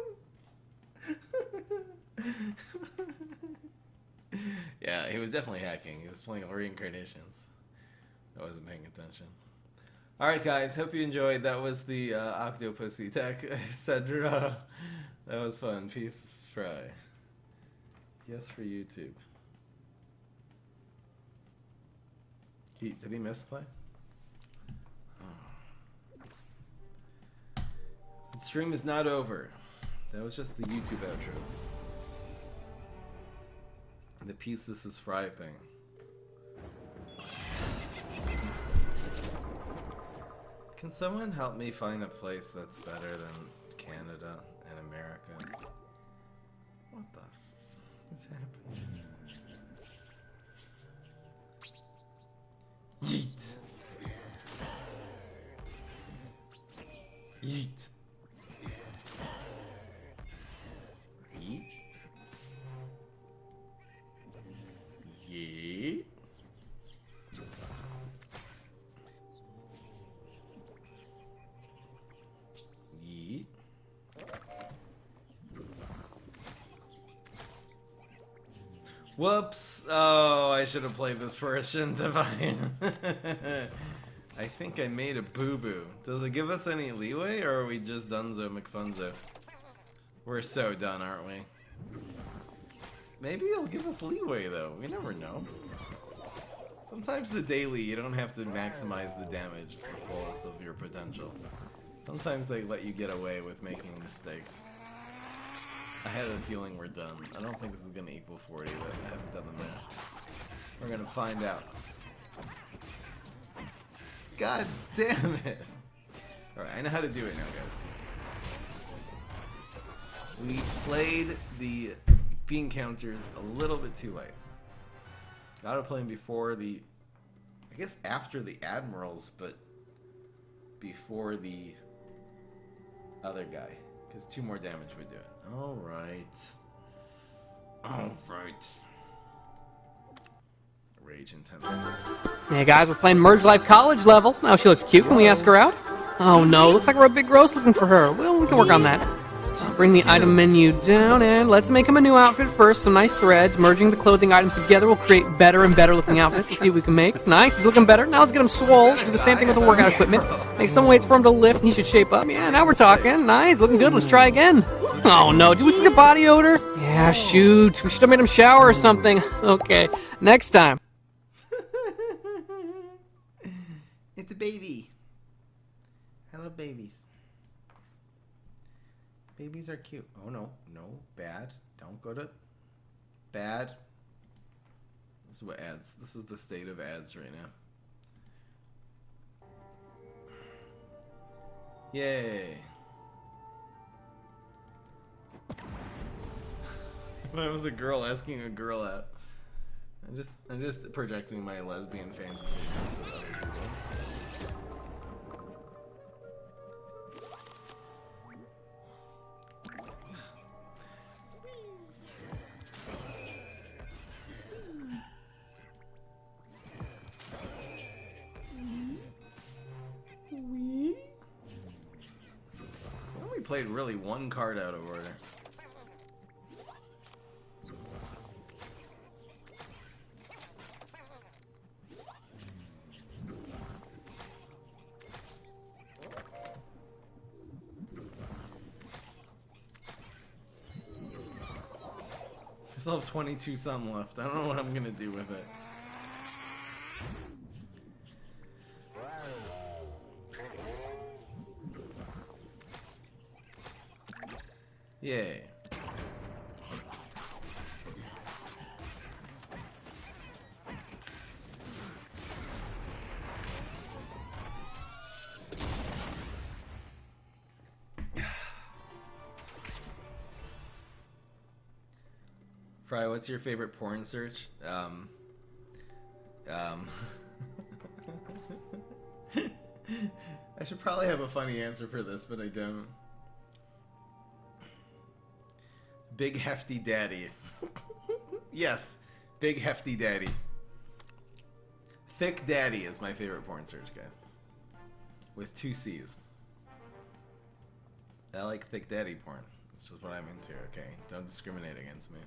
Yeah, he was definitely hacking. He was playing reincarnations. I wasn't paying attention. Alright guys, hope you enjoyed. That was the Octopussy deck, etc. That was fun. Peace, try. Yes for YouTube. Did he misplay? Oh. The stream is not over. That was just the YouTube outro. The piece this is Fry thing. Can someone help me find a place that's better than Canada and America? What the f is happening? Yeet. Yeet. Yeet. Yeet. Yeet. Whoops. Oh, I should have played this first, shouldn't have I? I think I made a boo-boo. Does it give us any leeway, or are we just donezo McFunzo? We're so done, aren't we? Maybe it'll give us leeway, though. We never know. Sometimes the daily, you don't have to maximize the damage to the fullest of your potential. Sometimes they let you get away with making mistakes. I had a feeling we're done. I don't think this is going to equal 40, but I haven't done the math. We're going to find out. God damn it! Alright, I know how to do it now, guys. We played the bean counters a little bit too late. Gotta play them before the... I guess after the Admirals, but before the other guy. Because 2 more damage would do it. Alright. Alright. Rage intensity. Hey guys, we're playing Merge Life College level. Oh, she looks cute. Can we ask her out? Oh no, looks like we're a bit gross looking for her. Well, we can work on that. Bring the item menu down and let's make him a new outfit first. Some nice threads. Merging the clothing items together will create better and better looking outfits. Let's see what we can make. Nice, he's looking better. Now let's get him swole. Do the same thing with the workout equipment. Make some weights for him to lift and he should shape up. Yeah, now we're talking. Nice, looking good. Let's try again. Oh no, did we forget body odor? Yeah, shoot. We should have made him shower or something. Okay, next time. It's a baby. I love babies. Babies are cute. Oh no, no, bad. Don't go to bad. This is what ads. This is the state of ads right now. Yay. That was a girl asking a girl out. I'm just projecting my lesbian fantasy onto other people. We played really one card out of order. I still have 22 some left. I don't know what I'm gonna do with it. Yay. Fry, what's your favorite porn search? I should probably have a funny answer for this, but I don't. Big Hefty Daddy. Yes, Big Hefty Daddy. Thick Daddy is my favorite porn search, guys. With 2 C's. I like Thick Daddy porn. That's just what I'm into, okay? Don't discriminate against me.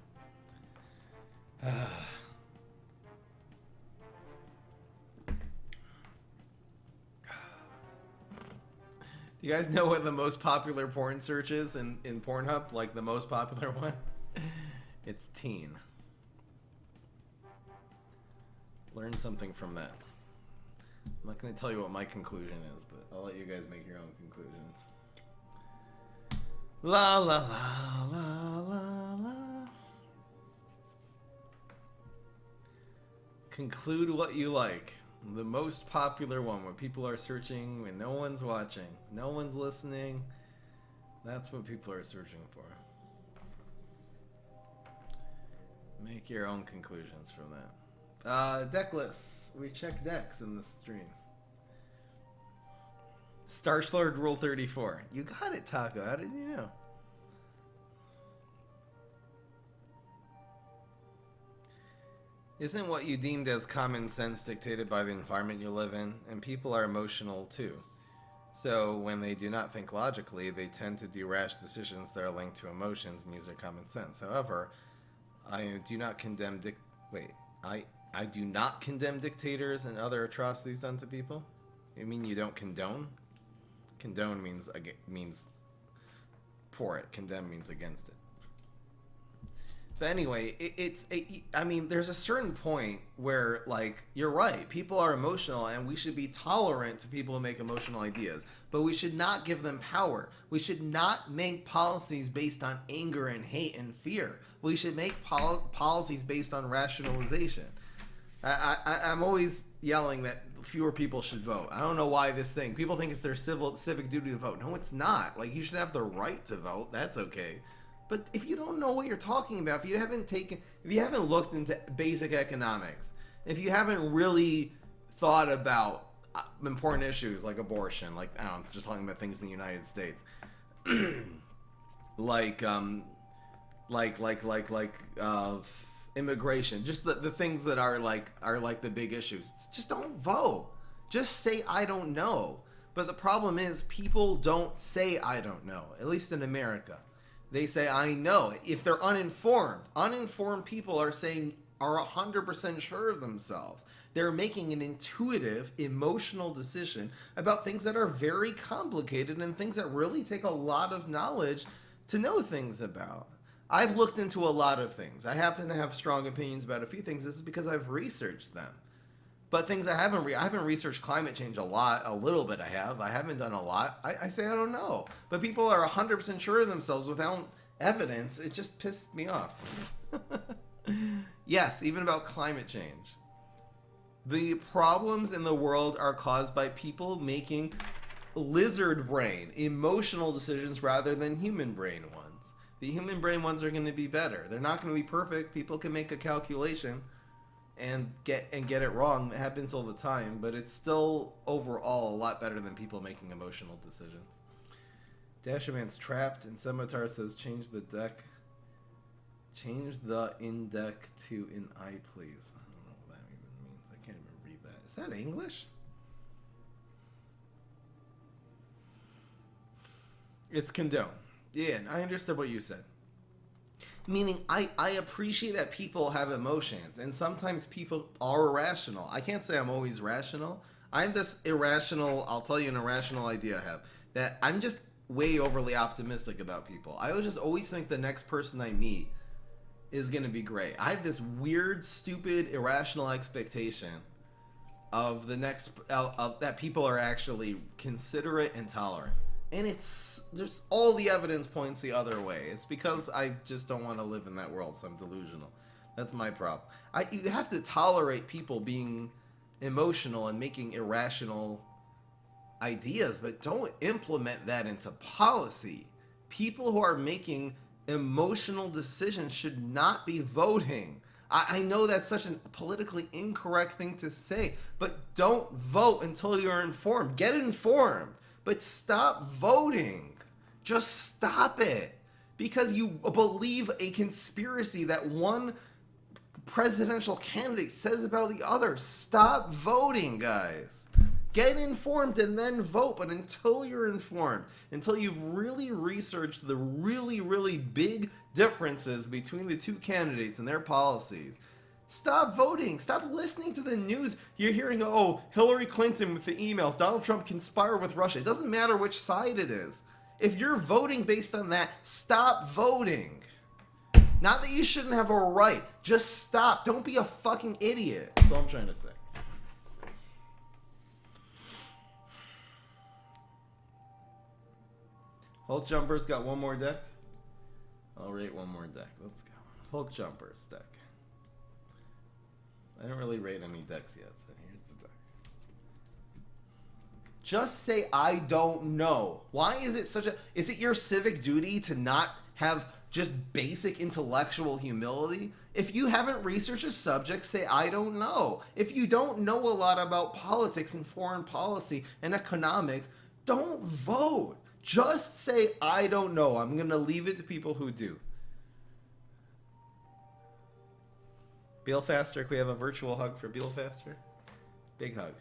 Do you guys know what the most popular porn search is in Pornhub? Like the most popular one? It's teen. Learn something from that. I'm not going to tell you what my conclusion is, but I'll let you guys make your own conclusions. La la la la la la. Conclude what you like. The most popular one, when people are searching, when no one's watching, no one's listening. That's what people are searching for. Make your own conclusions from that. Deck lists. We check decks in the stream. Starslord Rule 34. You got it, Taco. How did you know? Isn't what you deemed as common sense dictated by the environment you live in? And people are emotional too. So when they do not think logically, they tend to do rash decisions that are linked to emotions and use their common sense. However, I do not condemn I do not condemn dictators and other atrocities done to people. You mean you don't condone? Condone means for it. Condemn means against it. But anyway, I mean, there's a certain point where, like, you're right. People are emotional, and we should be tolerant to people who make emotional ideas. But we should not give them power. We should not make policies based on anger and hate and fear. We should make policies based on rationalization. I'm always yelling that fewer people should vote. I don't know why this thing. People think it's their civic duty to vote. No, it's not. Like, you should have the right to vote. That's okay. But if you don't know what you're talking about, if you haven't looked into basic economics, if you haven't really thought about important issues like abortion, like, I don't know, just talking about things in the United States, immigration, just the things that are like the big issues, just don't vote. Just say I don't know. But the problem is people don't say I don't know, at least in America. They say, I know. If they're uninformed people are 100% sure of themselves. They're making an intuitive, emotional decision about things that are very complicated and things that really take a lot of knowledge to know things about. I've looked into a lot of things. I happen to have strong opinions about a few things. This is because I've researched them. But things I haven't researched climate change a little bit I haven't done a lot. I say I don't know. But people are 100% sure of themselves without evidence. It just pissed me off. Yes, even about climate change. The problems in the world are caused by people making lizard brain, emotional decisions rather than human brain ones. The human brain ones are going to be better. They're not going to be perfect. People can make a calculation and get it wrong. It happens all the time, but it's still overall a lot better than people making emotional decisions. Dasherman's trapped, and Scimitar says change the in deck to in I please. I don't know what that even means. I can't even read that. Is that English? It's condone. Yeah, I understood what you said. Meaning, I appreciate that people have emotions, and sometimes people are irrational. I can't say I'm always rational. I'm just irrational. I'll tell you an irrational idea I have. That I'm just way overly optimistic about people. I would just always think the next person I meet is going to be great. I have this weird, stupid, irrational expectation of the next, that people are actually considerate and tolerant. And there's all the evidence points the other way. It's because I just don't want to live in that world, so I'm delusional. That's my problem. You have to tolerate people being emotional and making irrational ideas, but don't implement that into policy. People who are making emotional decisions should not be voting. I know that's such a politically incorrect thing to say, but don't vote until you're informed. Get informed, but stop voting. Just stop it. Because you believe a conspiracy that one presidential candidate says about the other. Stop voting, guys. Get informed and then vote, but until you're informed, until you've really researched the really, really big differences between the two candidates and their policies, stop voting. Stop listening to the news. You're hearing, oh, Hillary Clinton with the emails, Donald Trump conspired with Russia. It doesn't matter which side it is. If you're voting based on that, stop voting. Not that you shouldn't have a right. Just stop. Don't be a fucking idiot. That's all I'm trying to say. Hulk Jumper's got one more deck. I'll rate one more deck. Let's go. Hulk Jumper's deck. I don't really rate any decks yet, so here's the deck. Just say, I don't know. Why is it such a... Is it your civic duty to not have just basic intellectual humility? If you haven't researched a subject, say, I don't know. If you don't know a lot about politics and foreign policy and economics, don't vote. Just say, I don't know. I'm going to leave it to people who do. Beal Faster, can we have a virtual hug for Beal Faster? Big hug.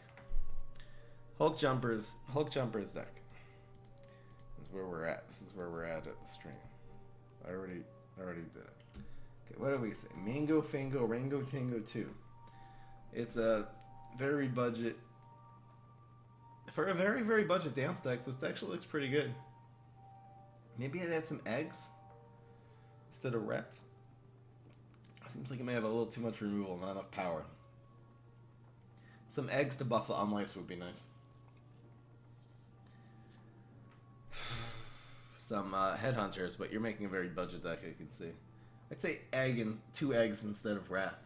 Hulk Jumper's deck. This is where we're at. This is where we're at the stream. I already did it. Okay, what do we say? Mango Fango Rango Tango 2. It's a very budget... For a very, very budget dance deck, this actually looks pretty good. Maybe I'd add some eggs instead of rep. Seems like it may have a little too much removal, not enough power. Some eggs to buff the unlives would be nice. Some headhunters, but you're making a very budget deck, I can see. I'd say egg and 2 eggs instead of wrath.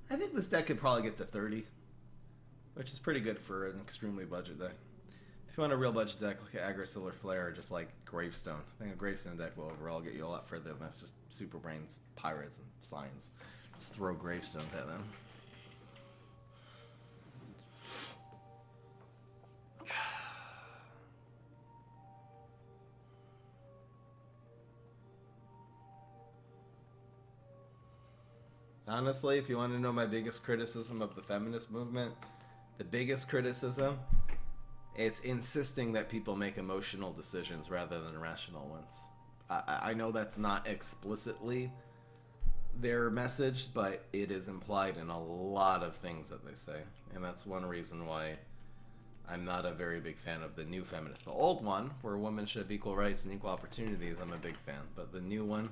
I think this deck could probably get to 30, which is pretty good for an extremely budget deck. If you want a real budget deck, look at Aggro Solar Flare or just like Gravestone. I think a Gravestone deck will overall get you a lot further than that's just Super Brains, Pirates, and Signs. Just throw Gravestones at them. Honestly, if you want to know my biggest criticism of the feminist movement, the biggest criticism, it's insisting that people make emotional decisions rather than rational ones. I know that's not explicitly their message, but it is implied in a lot of things that they say. And that's one reason why I'm not a very big fan of the new feminist. The old one, where women should have equal rights and equal opportunities, I'm a big fan. But the new one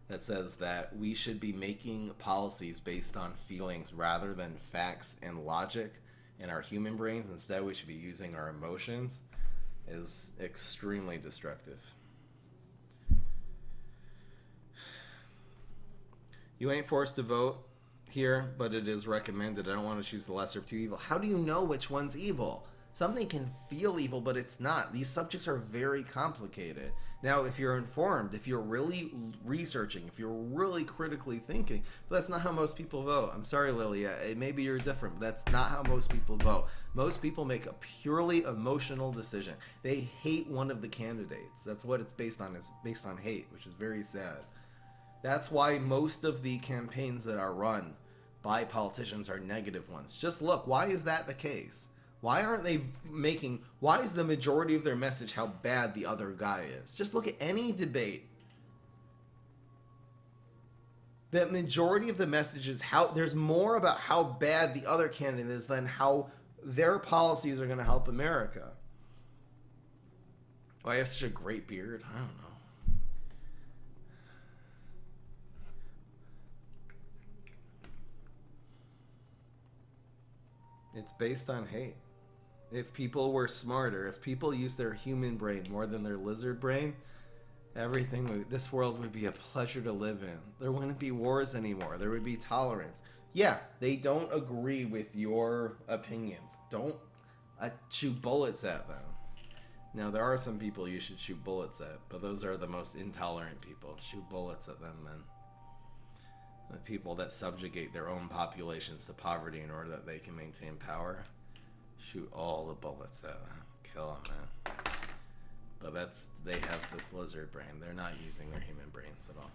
that says that we should be making policies based on feelings rather than facts and logic in our human brains, instead we should be using our emotions, is extremely destructive. You ain't forced to vote here, but it is recommended. I don't want to choose the lesser of two evil. How do you know which one's evil? Something can feel evil, but it's not. These subjects are very complicated. Now, if you're informed, if you're really researching, if you're really critically thinking, but that's not how most people vote. I'm sorry, Lilia. Maybe you're different, but that's not how most people vote. Most people make a purely emotional decision. They hate one of the candidates. That's what it's based on. It's based on hate, which is very sad. That's why most of the campaigns that are run by politicians are negative ones. Just look, why is that the case? Why aren't they making, why is the majority of their message how bad the other guy is? Just look at any debate. The majority of the message is how, there's more about how bad the other candidate is than how their policies are going to help America. Why I have such a great beard? I don't know. It's based on hate. If people were smarter, if people used their human brain more than their lizard brain, this world would be a pleasure to live in. There wouldn't be wars anymore. There would be tolerance. Yeah, they don't agree with your opinions. Don't shoot bullets at them. Now, there are some people you should shoot bullets at, but those are the most intolerant people. Shoot bullets at them, man. The people that subjugate their own populations to poverty in order that they can maintain power. Shoot all the bullets at them. Kill them, man. But they have this lizard brain. They're not using their human brains at all.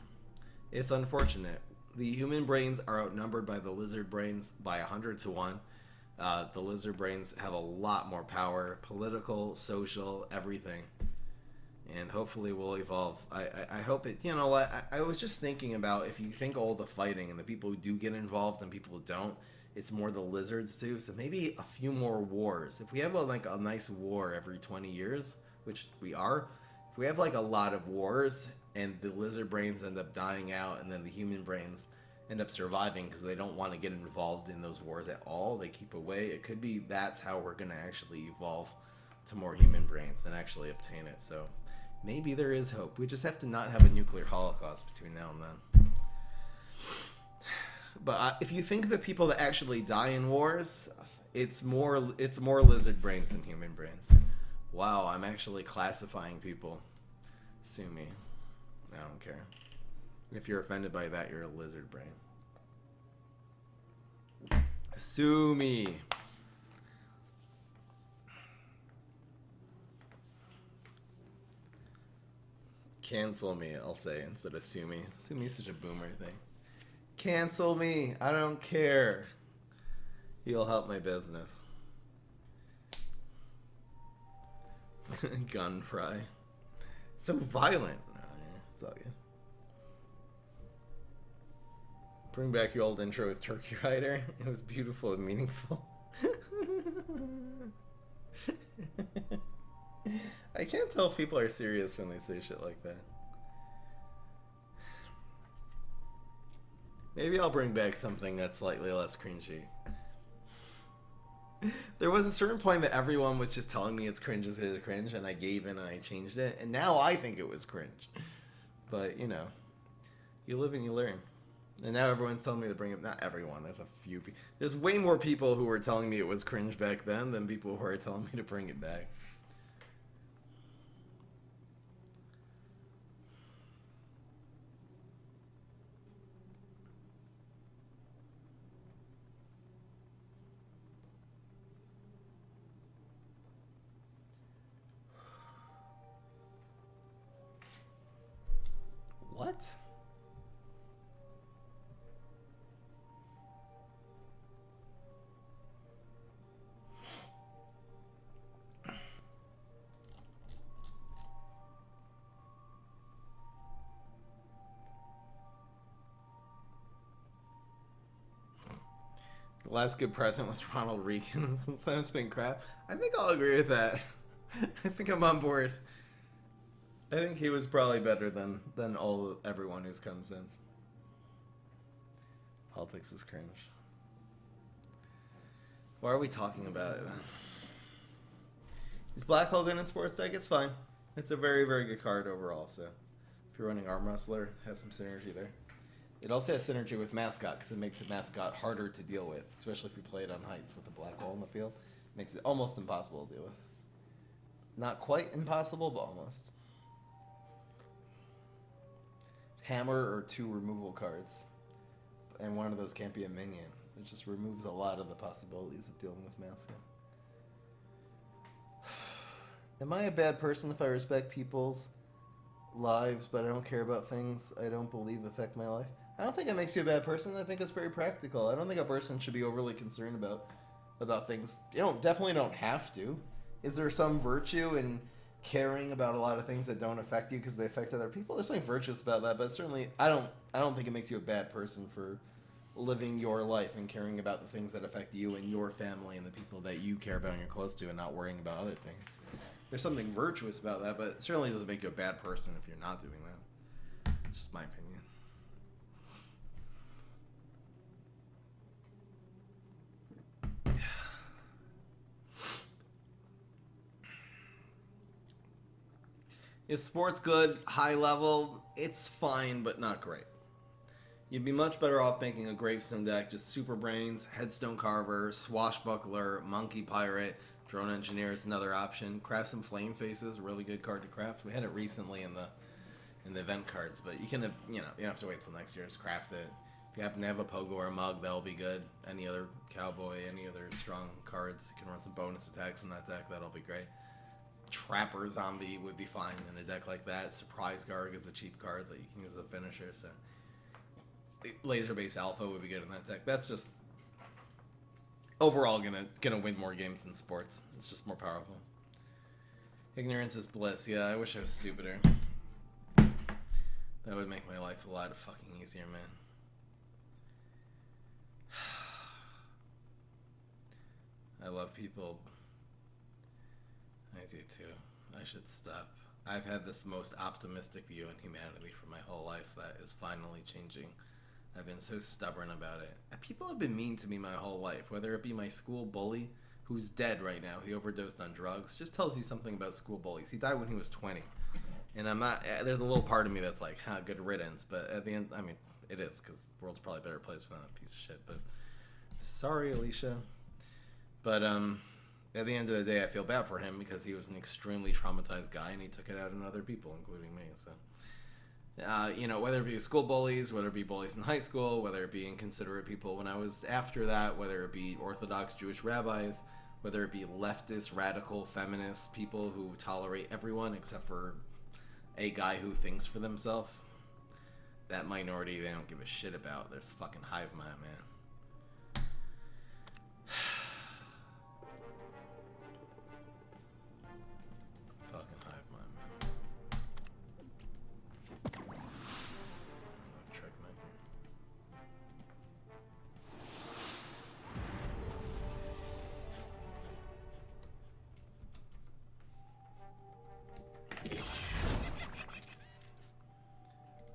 It's unfortunate. The human brains are outnumbered by the lizard brains by 100 to 1. The lizard brains have a lot more power, political, social, everything. And hopefully we'll evolve. I hope it, you know what, I was just thinking about if you think all the fighting and the people who do get involved and people who don't, it's more the lizards too. So maybe a few more wars. If we have a nice war every 20 years, which we are, if we have like a lot of wars and the lizard brains end up dying out and then the human brains end up surviving because they don't want to get involved in those wars at all, they keep away, it could be that's how we're going to actually evolve to more human brains and actually obtain it. So maybe there is hope. We just have to not have a nuclear holocaust between now and then. But if you think of the people that actually die in wars, it's more lizard brains than human brains. Wow, I'm actually classifying people. Sue me. I don't care. If you're offended by that, you're a lizard brain. Sue me. Cancel me, I'll say, instead of sue me. Sue me is such a boomer thing. Cancel me. I don't care. You'll help my business. Gun fry. So violent. Oh, yeah, it's all good. Bring back your old intro with Turkey Rider. It was beautiful and meaningful. I can't tell if people are serious when they say shit like that. Maybe I'll bring back something that's slightly less cringy. There was a certain point that everyone was just telling me it's cringe, and I gave in and I changed it, and now I think it was cringe. But, you know, you live and you learn. And now everyone's telling me to bring it. Not everyone. There's a few people. There's way more people who were telling me it was cringe back then than people who are telling me to bring it back. What? The last good president was Ronald Reagan. Since then it's been crap. I think I'll agree with that. I think I'm on board. I think he was probably better than everyone who's come since. Politics is cringe. Why are we talking about it? Is Black Hole good in sports deck? It's fine. It's a very, very good card overall. So if you're running Arm Wrestler, it has some synergy there. It also has synergy with Mascot because it makes a Mascot harder to deal with, especially if you play it on heights with a Black Hole in the field. It makes it almost impossible to deal with. Not quite impossible, but almost. Hammer or 2 removal cards, and one of those can't be a minion. It just removes a lot of the possibilities of dealing with Mascot. Am I a bad person if I respect people's lives, but I don't care about things I don't believe affect my life? I don't think it makes you a bad person. I think it's very practical. I don't think a person should be overly concerned about things. You definitely don't have to. Is there some virtue in caring about a lot of things that don't affect you because they affect other people? There's something virtuous about that, but certainly I don't think it makes you a bad person for living your life and caring about the things that affect you and your family and the people that you care about and you're close to and not worrying about other things. There's something virtuous about that, but it certainly doesn't make you a bad person if you're not doing that. It's just my opinion. Is sports good? High level? It's fine, but not great. You'd be much better off making a gravestone deck, just super brains, headstone carver, swashbuckler, monkey pirate, drone engineer is another option. Craft some flame faces, a really good card to craft. We had it recently in the event cards, but you can, you don't have to wait till next year to craft it. If you happen to have a pogo or a mug, that'll be good. Any other cowboy, any other strong cards, you can run some bonus attacks in that deck, that'll be great. Trapper zombie would be fine in a deck like that. Surprise Guard is a cheap card that you can use as a finisher, so laser base alpha would be good in that deck. That's just overall gonna win more games than sports. It's just more powerful. Ignorance is bliss. Yeah, I wish I was stupider. That would make my life a lot fucking easier, man. I love people. I do too. I should stop. I've had this most optimistic view on humanity for my whole life that is finally changing. I've been so stubborn about it. People have been mean to me my whole life, whether it be my school bully, who's dead right now. He overdosed on drugs. Just tells you something about school bullies. He died when he was 20. And I'm not, there's a little part of me that's like, good riddance. But at the end, I mean, it is, because the world's probably a better place for that piece of shit. But sorry, Alicia. But at the end of the day, I feel bad for him because he was an extremely traumatized guy and he took it out on other people, including me. So, whether it be school bullies, whether it be bullies in high school, whether it be inconsiderate people when I was after that, whether it be Orthodox Jewish rabbis, whether it be leftist, radical, feminist people who tolerate everyone except for a guy who thinks for themselves, that minority they don't give a shit about. There's fucking hive mind, man.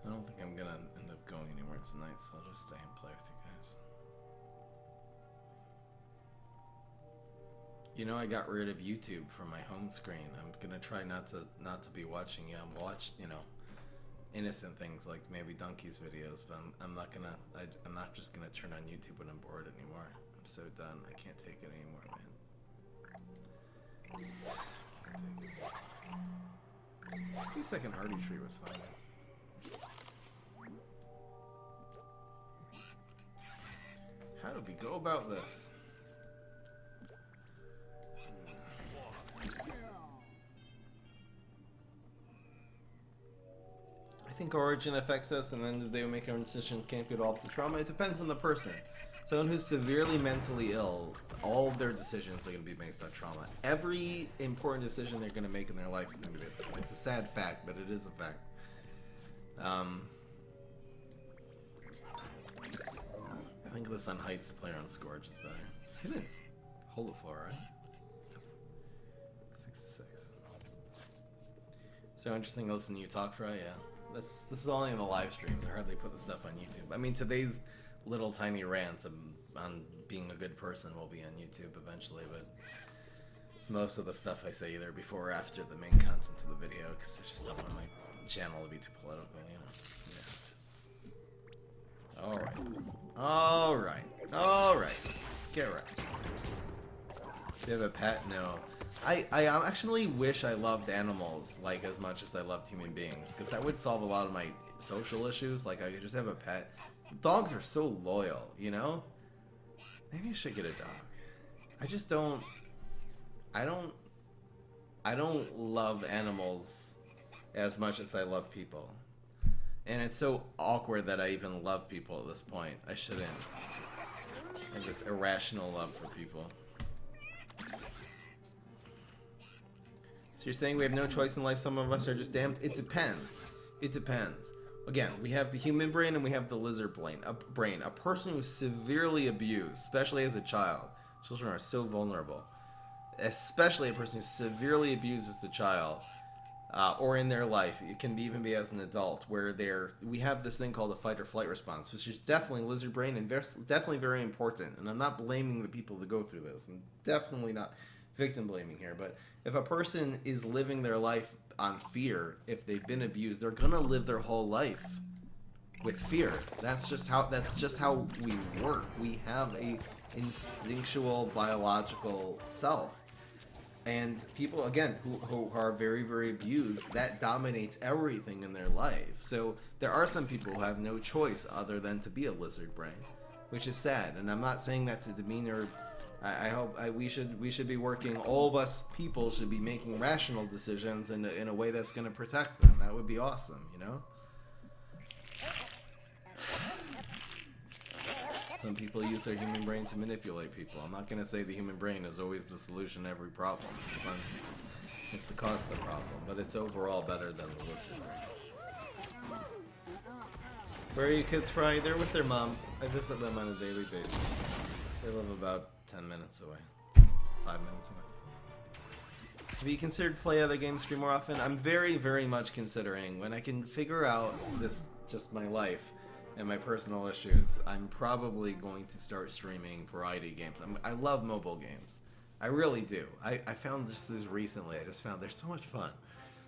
I don't think I'm gonna end up going anywhere tonight, so I'll just stay and play with you guys. I got rid of YouTube from my home screen. I'm gonna try not to be watching watch innocent things like maybe Donkey's videos, but I'm not just gonna turn on YouTube when I'm bored anymore. I'm so done. I can't take it anymore, man. The second Hardy Tree was fine. How do we go about this? I think origin affects us, and then they make our decisions can't get off the trauma. It depends on the person. Someone who's severely mentally ill, all of their decisions are going to be based on trauma. Every important decision they're going to make in their life is going to be based on trauma. It's a sad fact, but it is a fact. I think the Sun Heights player on Scourge is better. He didn't hold it for, right? 66. So interesting to listen to you talk, Fry. Yeah. This is only in the live streams. I hardly put the stuff on YouTube. I mean, today's little tiny rant on being a good person will be on YouTube eventually, but most of the stuff I say either before or after the main content of the video, because I just don't want my channel to be too political, Yeah. Alright. Get right. Do you have a pet? No. I actually wish I loved animals like as much as I loved human beings, because that would solve a lot of my social issues. Like, I could just have a pet. Dogs are so loyal, Maybe I should get a dog. I just don't. I don't love animals as much as I love people. And it's so awkward that I even love people at this point. I shouldn't. I have this irrational love for people. So you're saying we have no choice in life, some of us are just damned? It depends. It depends. Again, we have the human brain and we have the lizard brain. A person who's severely abused, especially as a child. Children are so vulnerable. Especially a person who's severely abused as a child. Or in their life, it can even be as an adult, where we have this thing called a fight or flight response, which is definitely lizard brain and definitely very important. And I'm not blaming the people that go through this. I'm definitely not victim blaming here, but if a person is living their life on fear, if they've been abused, they're gonna live their whole life with fear. That's just how we work. We have a instinctual biological self. And people, again, who are very, very abused, that dominates everything in their life. So there are some people who have no choice other than to be a lizard brain, which is sad. And I'm not saying that to demean or... I hope we should be working. All of us people should be making rational decisions in a way that's going to protect them. That would be awesome, you know. Some people use their human brain to manipulate people. I'm not going to say the human brain is always the solution to every problem. Sometimes it's the cause of the problem, but it's overall better than the lizard brain. Where are you kids, Fry? They're with their mom. I visit them on a daily basis. They live about 10 minutes away. 5 minutes away. Have you considered play other games, stream more often? I'm very, very much considering. When I can figure out this, just my life and my personal issues, I'm probably going to start streaming variety games. I love mobile games. I really do. I found this recently. I just found they're so much fun.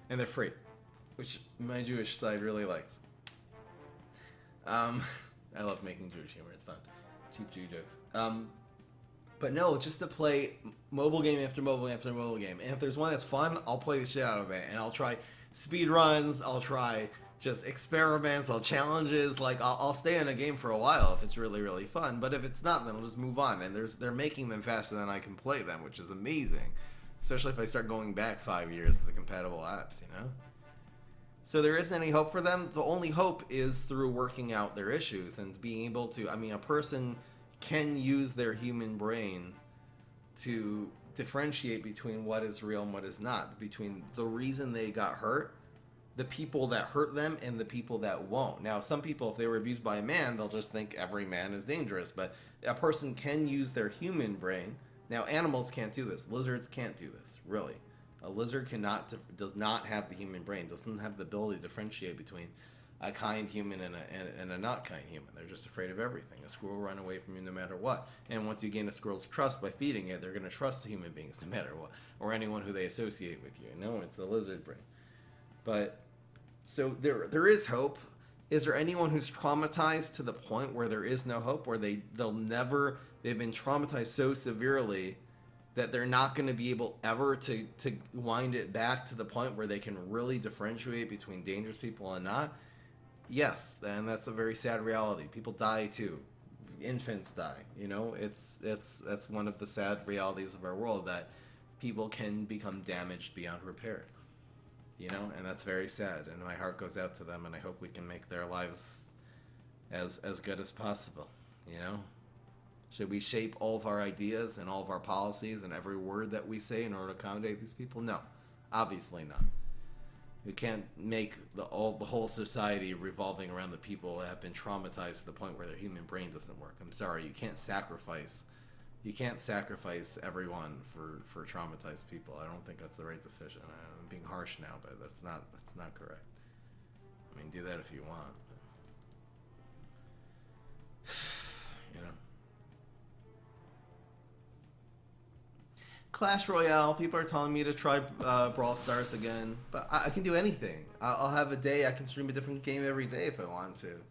And they're free, which my Jewish side really likes. I love making Jewish humor. It's fun. Cheap Jew jokes. But no, just to play mobile game after mobile game after mobile game. And if there's one that's fun, I'll play the shit out of it. And I'll try speed runs. I'll try just experiments. I'll challenges. Like I'll stay in a game for a while if it's really, really fun. But if it's not, then I'll just move on. And they're making them faster than I can play them, which is amazing. Especially if I start going back 5 years to the compatible apps, you know? So there isn't any hope for them. The only hope is through working out their issues and being able to, I mean, a person can use their human brain to differentiate between what is real and what is not, between the reason they got hurt, the people that hurt them, and the people that won't. Now, some people, if they were abused by a man, they'll just think every man is dangerous, but a person can use their human brain. Now, animals can't do this. Lizards can't do this, really. A lizard does not have the human brain, doesn't have the ability to differentiate between a kind human and a not kind human. They're just afraid of everything. A squirrel will run away from you no matter what. And once you gain a squirrel's trust by feeding it, they're going to trust the human beings no matter what, or anyone who they associate with you. No, it's a lizard brain. But, so there is hope. Is there anyone who's traumatized to the point where there is no hope, where they've been traumatized so severely that they're not going to be able ever to wind it back to the point where they can really differentiate between dangerous people and not? Yes, and that's a very sad reality. People die too. Infants die. You know, that's one of the sad realities of our world, that people can become damaged beyond repair. You know, and that's very sad. And my heart goes out to them, and I hope we can make their lives as good as possible. You know, should we shape all of our ideas and all of our policies and every word that we say in order to accommodate these people? No, obviously not. We can't make the whole society revolving around the people that have been traumatized to the point where their human brain doesn't work. I'm sorry, you can't sacrifice everyone for traumatized people. I don't think that's the right decision. I'm being harsh now, but that's not correct. I mean, do that if you want. But, you know. Clash Royale, people are telling me to try Brawl Stars again, but I can do anything. I'll have a day, I can stream a different game every day if I want to.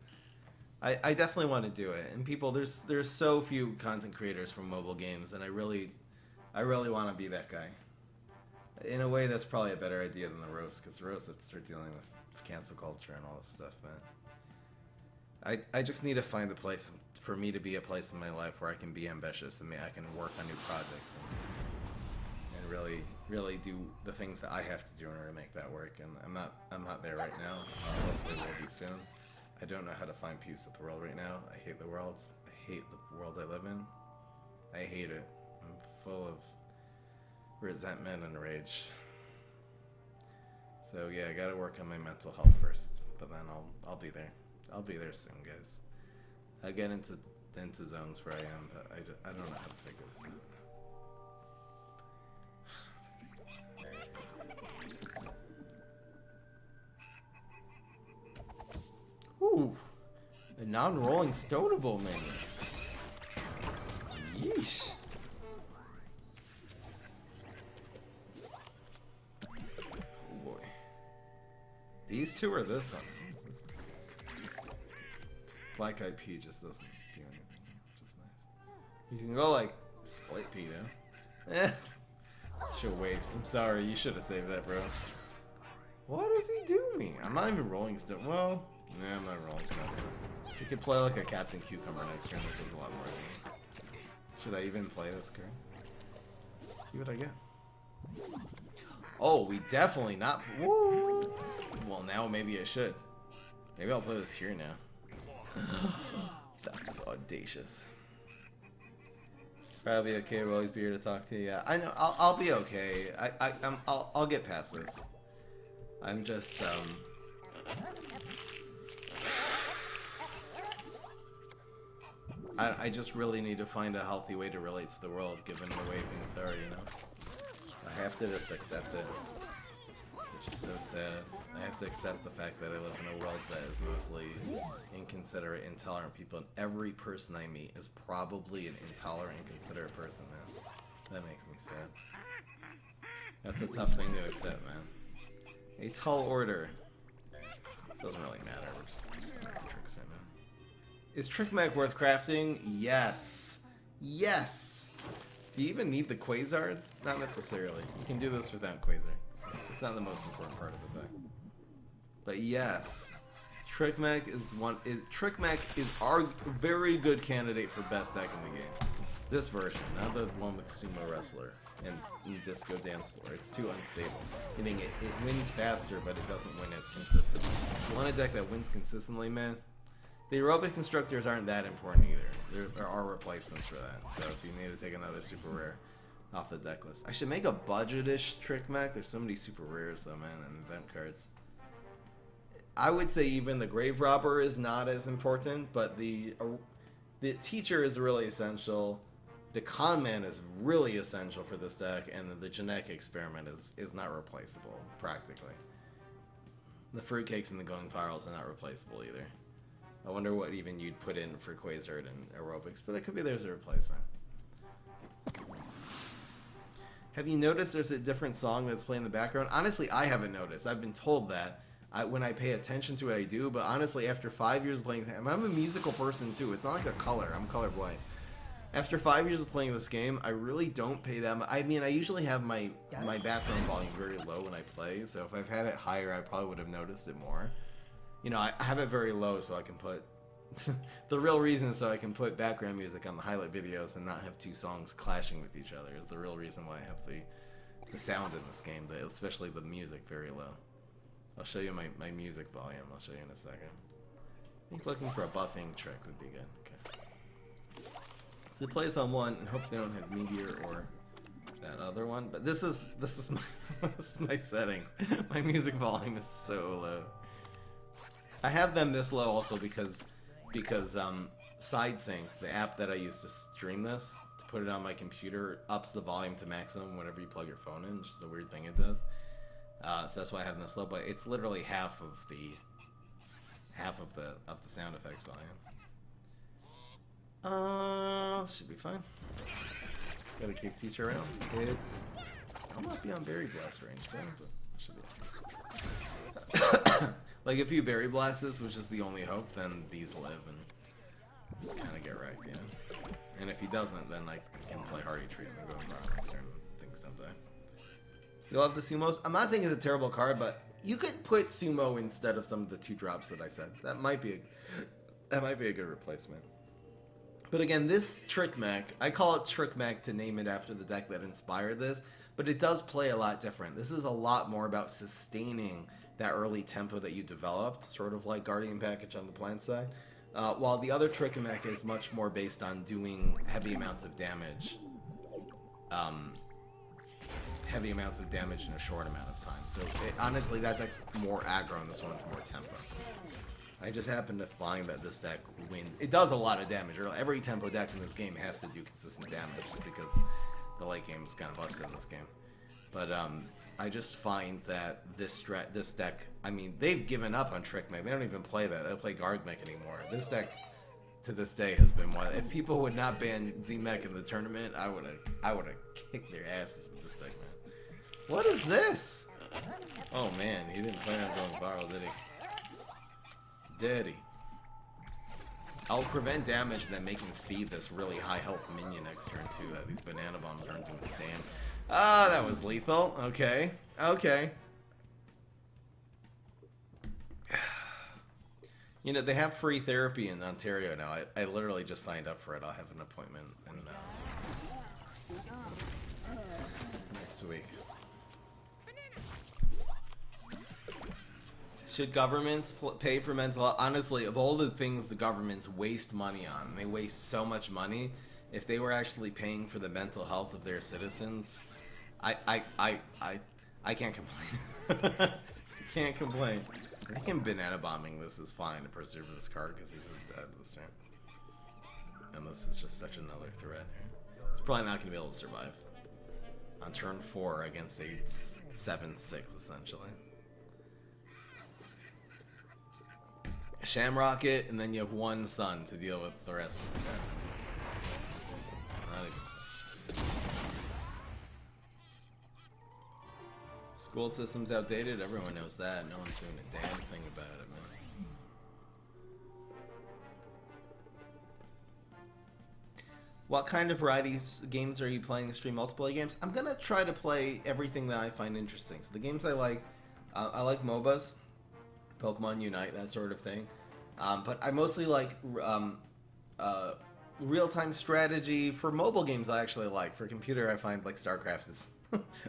I definitely want to do it. And people, there's so few content creators from mobile games, and I really want to be that guy. In a way, that's probably a better idea than the roast, because the roast have to start dealing with cancel culture and all this stuff, man. I just need to find a place for me to be a place in my life where I can be ambitious and I can work on new projects and really do the things that I have to do in order to make that work. And I'm not there right now. Hopefully we'll be soon. I don't know how to find peace with the world right now. I hate the world. I hate the world I live in. I hate it. I'm full of resentment and rage. So yeah, I gotta work on my mental health first. But then I'll be there. I'll be there soon, guys. I get into zones where I am, but I don't know how to figure this out. Ooh, a non-rolling stonable menu. These two or this one? Black Eyed Pea just doesn't do anything, which is nice. You can go like Split Pea though. Eh, it's a waste. I'm sorry, you should have saved that, bro. What does he do me? I'm not even rolling stone. Well, nah, I'm not rolling stone. You could play like a Captain Cucumber next turn, that does a lot more than me. Should I even play this card? See what I get. Oh, we definitely not. Woo! Well, now maybe I should. Maybe I'll play this here now. That was audacious. Probably okay. We'll always be here to talk to you. Yeah, I know. I'll be okay. I'll get past this. I'm just I just really need to find a healthy way to relate to the world, given the way things are. You know, I have to just accept it, which is so sad. I have to accept the fact that I live in a world that is mostly inconsiderate, intolerant people, and every person I meet is probably an intolerant, inconsiderate person, man. That makes me sad. That's a tough thing to accept, man. A tall order. This doesn't really matter, we're just spamming tricks right now. Is Trick Mech worth crafting? Yes! Yes! Do you even need the Quasards? Not necessarily. You can do this without Quasar. It's not the most important part of the deck. But yes, Trick Mech is our very good candidate for best deck in the game. This version, not the one with Sumo Wrestler and Disco Dance Floor. It's too unstable. Meaning it wins faster, but it doesn't win as consistently. If you want a deck that wins consistently, man, the aerobic constructors aren't that important either. There are replacements for that. So if you need to take another super rare off the deck list. I should make a budget-ish Trick Mech. There's so many super rares though, man, and event cards. I would say even the Grave Robber is not as important, but the Teacher is really essential. The Con Man is really essential for this deck, and the Genetic Experiment is not replaceable, practically. The Fruitcakes and the Going Virals are not replaceable either. I wonder what even you'd put in for Quasar and Aerobics, but that could be there's a replacement. Have you noticed there's a different song that's playing in the background? Honestly, I haven't noticed. I've been told that. When I pay attention to it, I do, but honestly, after 5 years of playing, I'm a musical person too. It's not like a color. I'm colorblind. After 5 years of playing this game, I really don't pay that much. I mean, I usually have my background volume very low when I play, so if I've had it higher, I probably would have noticed it more. You know, I have it very low so I can put... the real reason is so I can put background music on the highlight videos and not have two songs clashing with each other is the real reason why I have the sound in this game, especially the music, very low. I'll show you my music volume. I'll show you in a second. I think looking for a buffing trick would be good. Okay. So play this on one and hope they don't have Meteor or that other one. But this is my this is my settings. My music volume is so low. I have them this low also because SideSync, the app that I use to stream this, to put it on my computer, ups the volume to maximum whenever you plug your phone in. Just a weird thing it does. So that's why I have this low, but it's literally half of the sound effects volume. Should be fine. Gotta keep Teacher around. It's still not beyond Berry Blast range, so, but it should be. Like if you Berry Blast this, which is the only hope, then these live and kind of get wrecked, you know. And if he doesn't, then I can play Hardy Treat and go for next turn and things don't die. You love the Sumos? I'm not saying it's a terrible card, but you could put Sumo instead of some of the 2-drops that I said. That might be a good replacement. But again, this Trick Mech, I call it Trick Mech to name it after the deck that inspired this, but it does play a lot different. This is a lot more about sustaining that early tempo that you developed, sort of like Guardian Package on the plant side, while the other Trick Mech is much more based on doing heavy amounts of damage. Heavy amounts of damage in a short amount of time. So honestly, that deck's more aggro and this one's more tempo. I just happen to find that this deck wins. It does a lot of damage. Every tempo deck in this game has to do consistent damage just because the late game is kind of busted in this game. But I just find that this deck, I mean, they've given up on Trick Mech. They don't even play that. They don't play Guard Mech anymore. This deck, to this day, has been one. If people would not ban Z-Mech in the tournament, I would have kicked their asses with this deck, man. What is this? Oh man, he didn't plan on going viral, did he? Did he? I'll prevent damage and then make him feed this really high health minion next turn too. That these banana bombs aren't doing a damn. Ah, that was lethal. Okay. Okay. You know, they have free therapy in Ontario now. I literally just signed up for it. I'll have an appointment in, next week. Should governments pay for mental health? Honestly, of all the things the governments waste money on, they waste so much money. If they were actually paying for the mental health of their citizens, I can't complain. Can't complain. I think banana bombing this is fine to preserve this card because he was dead this turn. And this is just such another threat. It's probably not going to be able to survive on turn 4 against a 7/6 essentially. Shamrocket, and then you have one sun to deal with the rest of this guy. Not even close. School system's outdated, everyone knows that. No one's doing a damn thing about it, man. What kind of varieties games are you playing to stream multiplayer games? I'm gonna try to play everything that I find interesting. So the games I like MOBAs, Pokemon Unite, that sort of thing. But I mostly like real-time strategy. For mobile games I actually like. For computer I find like StarCraft is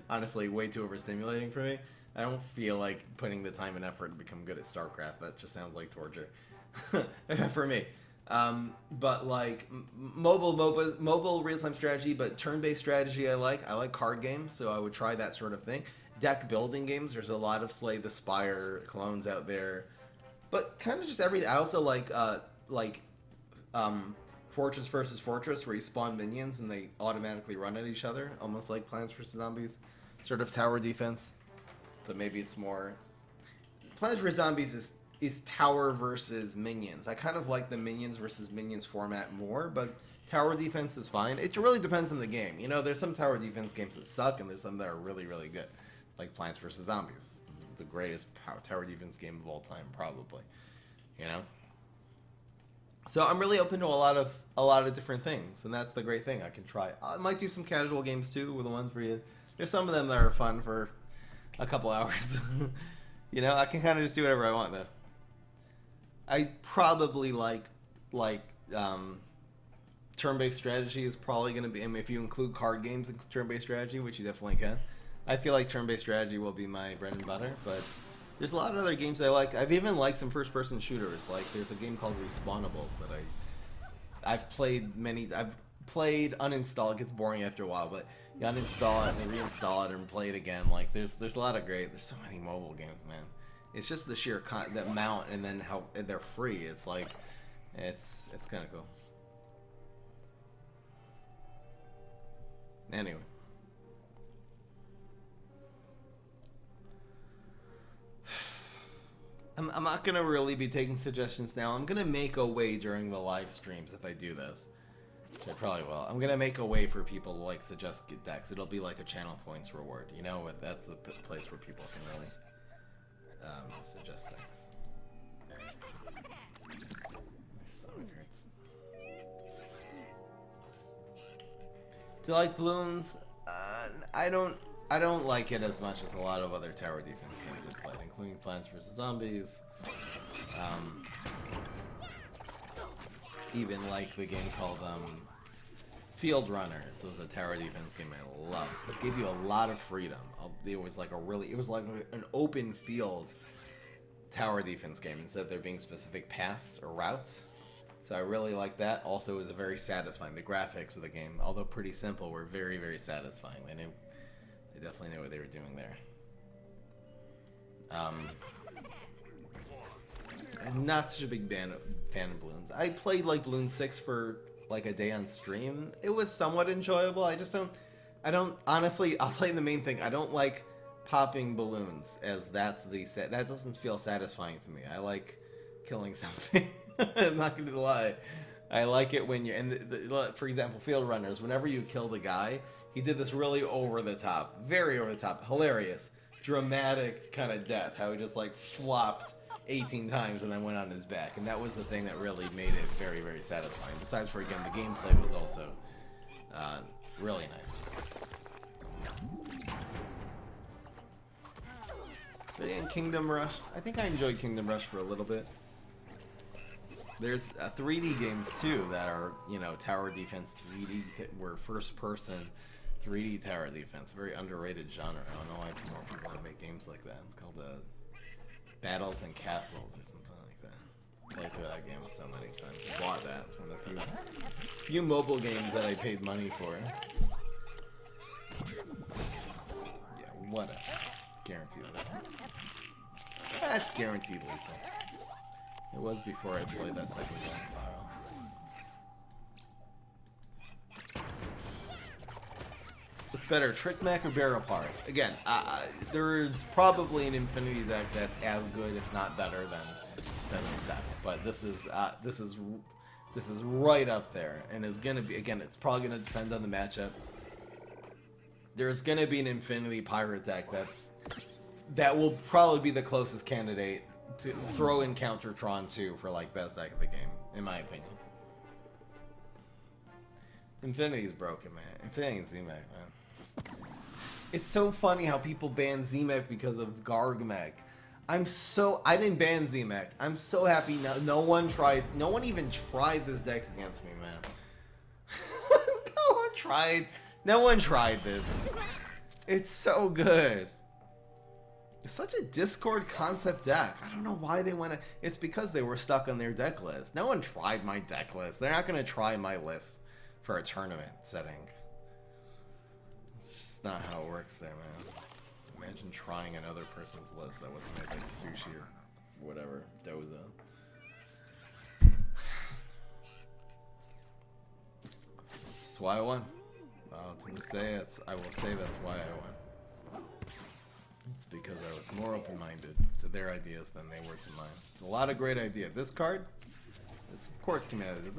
honestly way too overstimulating for me. I don't feel like putting the time and effort to become good at StarCraft. That just sounds like torture for me. But like mobile real-time strategy, but turn-based strategy I like. I like card games, so I would try that sort of thing. Deck building games, there's a lot of Slay the Spire clones out there, but kind of just everything. I also like Fortress versus Fortress, where you spawn minions and they automatically run at each other, almost like Plants vs Zombies, sort of tower defense, but maybe it's more. Plants vs Zombies is tower versus minions. I kind of like the minions versus minions format more, but tower defense is fine. It really depends on the game. You know, there's some tower defense games that suck, and there's some that are really, really good. Like Plants vs. Zombies, the greatest tower defense game of all time, probably. You know. So I'm really open to a lot of different things, and that's the great thing. I can try. I might do some casual games too, with the ones where there's some of them that are fun for a couple hours. You know, I can kind of just do whatever I want though. I probably like turn-based strategy is probably going to be. I mean, if you include card games in turn-based strategy, which you definitely can. I feel like turn-based strategy will be my bread and butter, but there's a lot of other games I like. I've even liked some first-person shooters. Like there's a game called Respawnables that I've played many. I've played, uninstall. It gets boring after a while, but you uninstall it and then reinstall it and play it again. Like there's a lot of great. There's so many mobile games, man. It's just the sheer the amount, and then how they're free. It's like it's kind of cool. Anyway. I'm not going to really be taking suggestions now. I'm going to make a way during the live streams if I do this. Which I probably will. I'm going to make a way for people to like suggest decks. It'll be like a channel points reward. You know, that's the place where people can really suggest decks. My stomach hurts. Do you like balloons? I don't like it as much as a lot of other tower defense games I've played, including Plants vs. Zombies. Even like the game called Field Runners. It was a tower defense game I loved. It gave you a lot of freedom. It was like an open field tower defense game instead of there being specific paths or routes. So I really like that. Also, it was very satisfying. The graphics of the game, although pretty simple, were very, very satisfying. They definitely knew what they were doing there. I'm not such a big fan of balloons. I played like Balloon 6 for like a day on stream. It was somewhat enjoyable. I don't honestly, I'll tell you the main thing. I don't like popping balloons as that doesn't feel satisfying to me. I like killing something. I'm not gonna lie. I like it when for example, Field Runners, whenever you killed a guy, he did this really over the top, very over the top, hilarious dramatic kind of death. How he just like flopped 18 times and then went on his back. And that was the thing that really made it very, very satisfying. Besides for, again, the gameplay was also really nice. But in Kingdom Rush, I think I enjoyed Kingdom Rush for a little bit. There's 3D games too that are, you know, tower defense 3D, were first person 3D tower defense. Very underrated genre. I don't know why more people want to make games like that. It's called Battles and Castles or something like that. Played through that game so many times. I bought that. It's one of the few mobile games that I paid money for. Yeah, whatever. Guaranteed lethal. That's guaranteed lethal. It was before I played that second game file. What's better, Trick Mac or Barrel Parts? Again, there's probably an Infinity deck that's as good, if not better, than this deck. But this is right up there, and is gonna be, again, it's probably gonna depend on the matchup. There's gonna be an Infinity Pirate deck that will probably be the closest candidate to throw in Countertron 2 for like best deck of the game, in my opinion. Infinity's broken, man. Infinity's Z-Mech, man. It's so funny how people ban Z-Mech because of Gargmech. I didn't ban Z-Mech. I'm so happy no one even tried this deck against me, man. No one tried this. It's so good. It's such a Discord concept deck. I don't know why they went. It's because they were stuck on their deck list. No one tried my deck list. They're not gonna try my list for a tournament setting. It's just not how it works there, man. Imagine trying another person's list that wasn't made by Sushi or whatever, Doza. That's why I won. To this day, I will say that's why I won. It's because I was more open-minded to their ideas than they were to mine. A lot of great ideas. This card, this of course came out of it.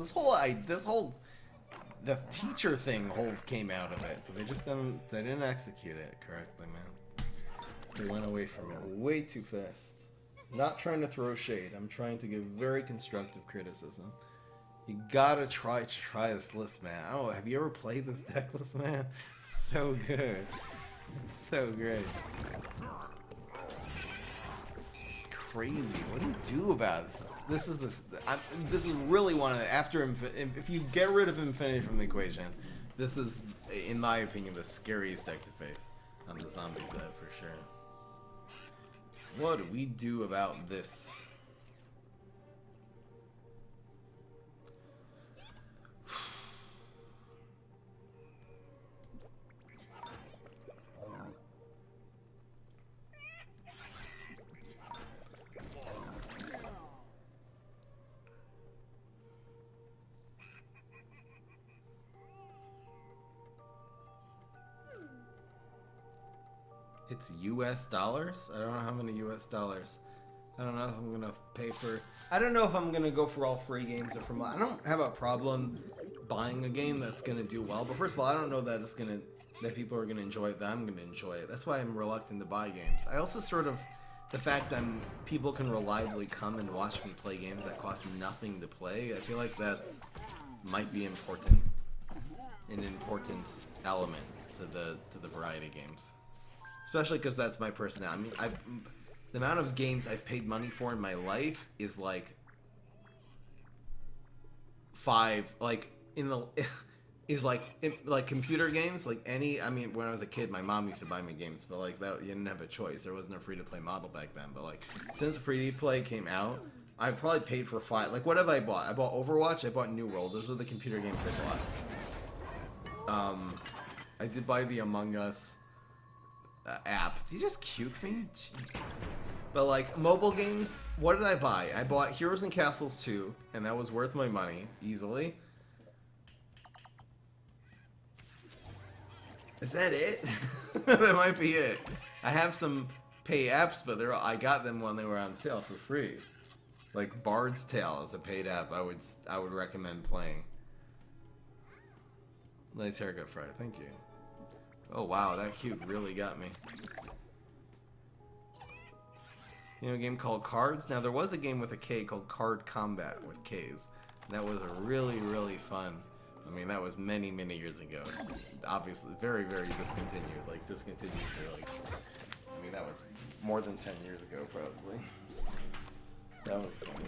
The teacher thing came out of it, but they didn't execute it correctly, man. They went away from it way too fast. Not trying to throw shade. I'm trying to give very constructive criticism. You gotta try this list, man. I don't know, have you ever played this deck list, man? So good. It's so great. Crazy. What do you do about this? This is really one of the, if you get rid of Infinity from the equation, this is, in my opinion, the scariest deck to face on the zombie side for sure. What do we do about this? It's US dollars? I don't know how many US dollars. I don't know if I'm gonna pay for. I don't know if I'm gonna go for all free games or from. I don't have a problem buying a game that's gonna do well. But first of all, I don't know that that people are gonna enjoy it. That I'm gonna enjoy it. That's why I'm reluctant to buy games. I also sort of the fact that people can reliably come and watch me play games that cost nothing to play. I feel like that's might be important, an important element to the variety games. Especially because that's my personality. I mean, the amount of games I've paid money for in my life is like 5. Like like computer games. Like any. I mean, when I was a kid, my mom used to buy me games, but like that, you didn't have a choice. There wasn't a free-to-play model back then. But like since free-to-play came out, I probably paid for 5. Like what have I bought? I bought Overwatch. I bought New World. Those are the computer games I bought. I did buy the Among Us app. Did you just cuke me? Jeez. But like mobile games, what did I buy? I bought Heroes and Castles 2, and that was worth my money easily. Is that it? That might be it. I have some pay apps, but I got them when they were on sale for free. Like Bard's Tale is a paid app I would recommend playing. Nice haircut, Fry. Thank you. Oh wow, that cube really got me. You know, a game called Cards. Now there was a game with a K called Card Combat with Ks. That was a really, really fun. I mean, that was many, many years ago. It's obviously very, very discontinued. Like discontinued for like. I mean, that was more than 10 years ago, probably. That was a fun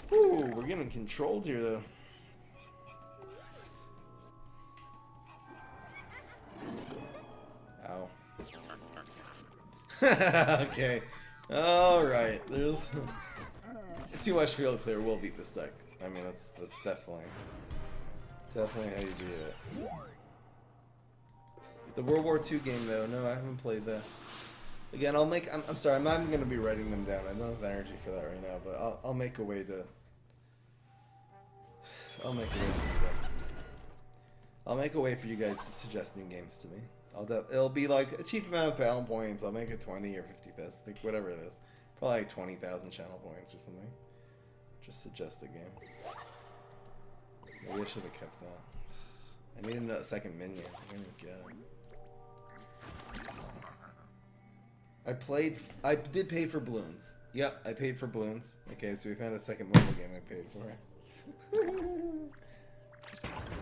one. Ooh, we're getting controlled here, though. Ow. Okay. Alright. There's too much field clear. We'll beat this deck. I mean, that's definitely how you do it. The World War II game, though, no, I haven't played that. Again, I'll make. I'm sorry, I'm not even gonna be writing them down. I don't have the energy for that right now, but I'll make a way to. I'll make a way to do that. I'll make a way for you guys to suggest new games to me. It'll be like a cheap amount of battle points. I'll make it 20 or 50,000, like whatever it is. Probably like 20,000 channel points or something. Just suggest a game. Maybe I should have kept that. I need a second minion. I didn't get it. I did pay for balloons. Yep, I paid for balloons. Okay, so we found a second mobile game I paid for.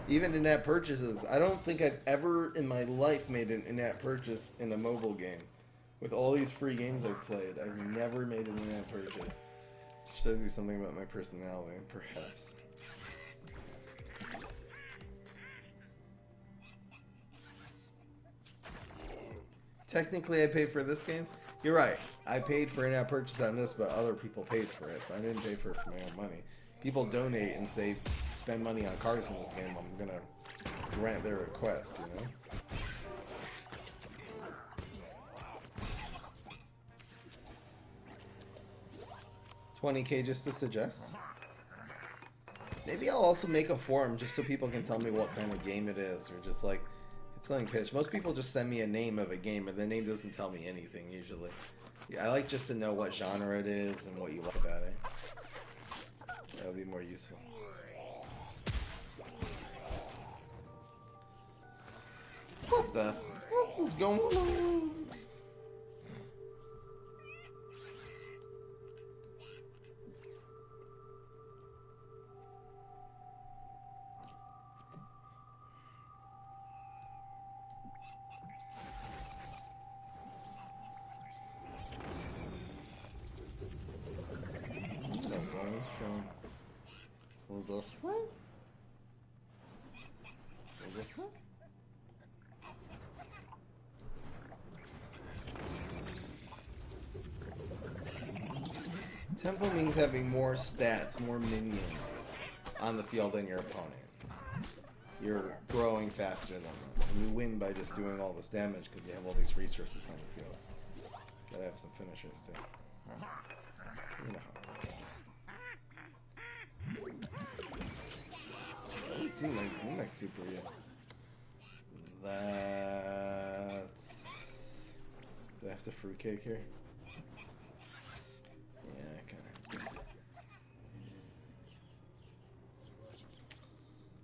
Even in-app purchases. I don't think I've ever in my life made an in-app purchase in a mobile game. With all these free games I've played, I've never made an in-app purchase. Shows you something about my personality, perhaps. Technically, I paid for this game. You're right. I paid for in-app purchase on this, but other people paid for it, so I didn't pay for it for my own money. People donate and say, spend money on cards in this game. I'm gonna grant their request, you know? 20K just to suggest. Maybe I'll also make a forum just so people can tell me what kind of game it is, or just like, if something pitch. Most people just send me a name of a game, and the name doesn't tell me anything usually. Yeah, I like just to know what genre it is and what you like about it. That would be more useful. What the? What's going on? This way? This way? Tempo means having more stats, more minions on the field than your opponent. You're growing faster than them. And you win by just doing all this damage because you have all these resources on the field. Gotta have some finishers too. You know how it goes. I haven't seen my Z-Max super yet. That's... Do I have to fruitcake here? Yeah, kinda.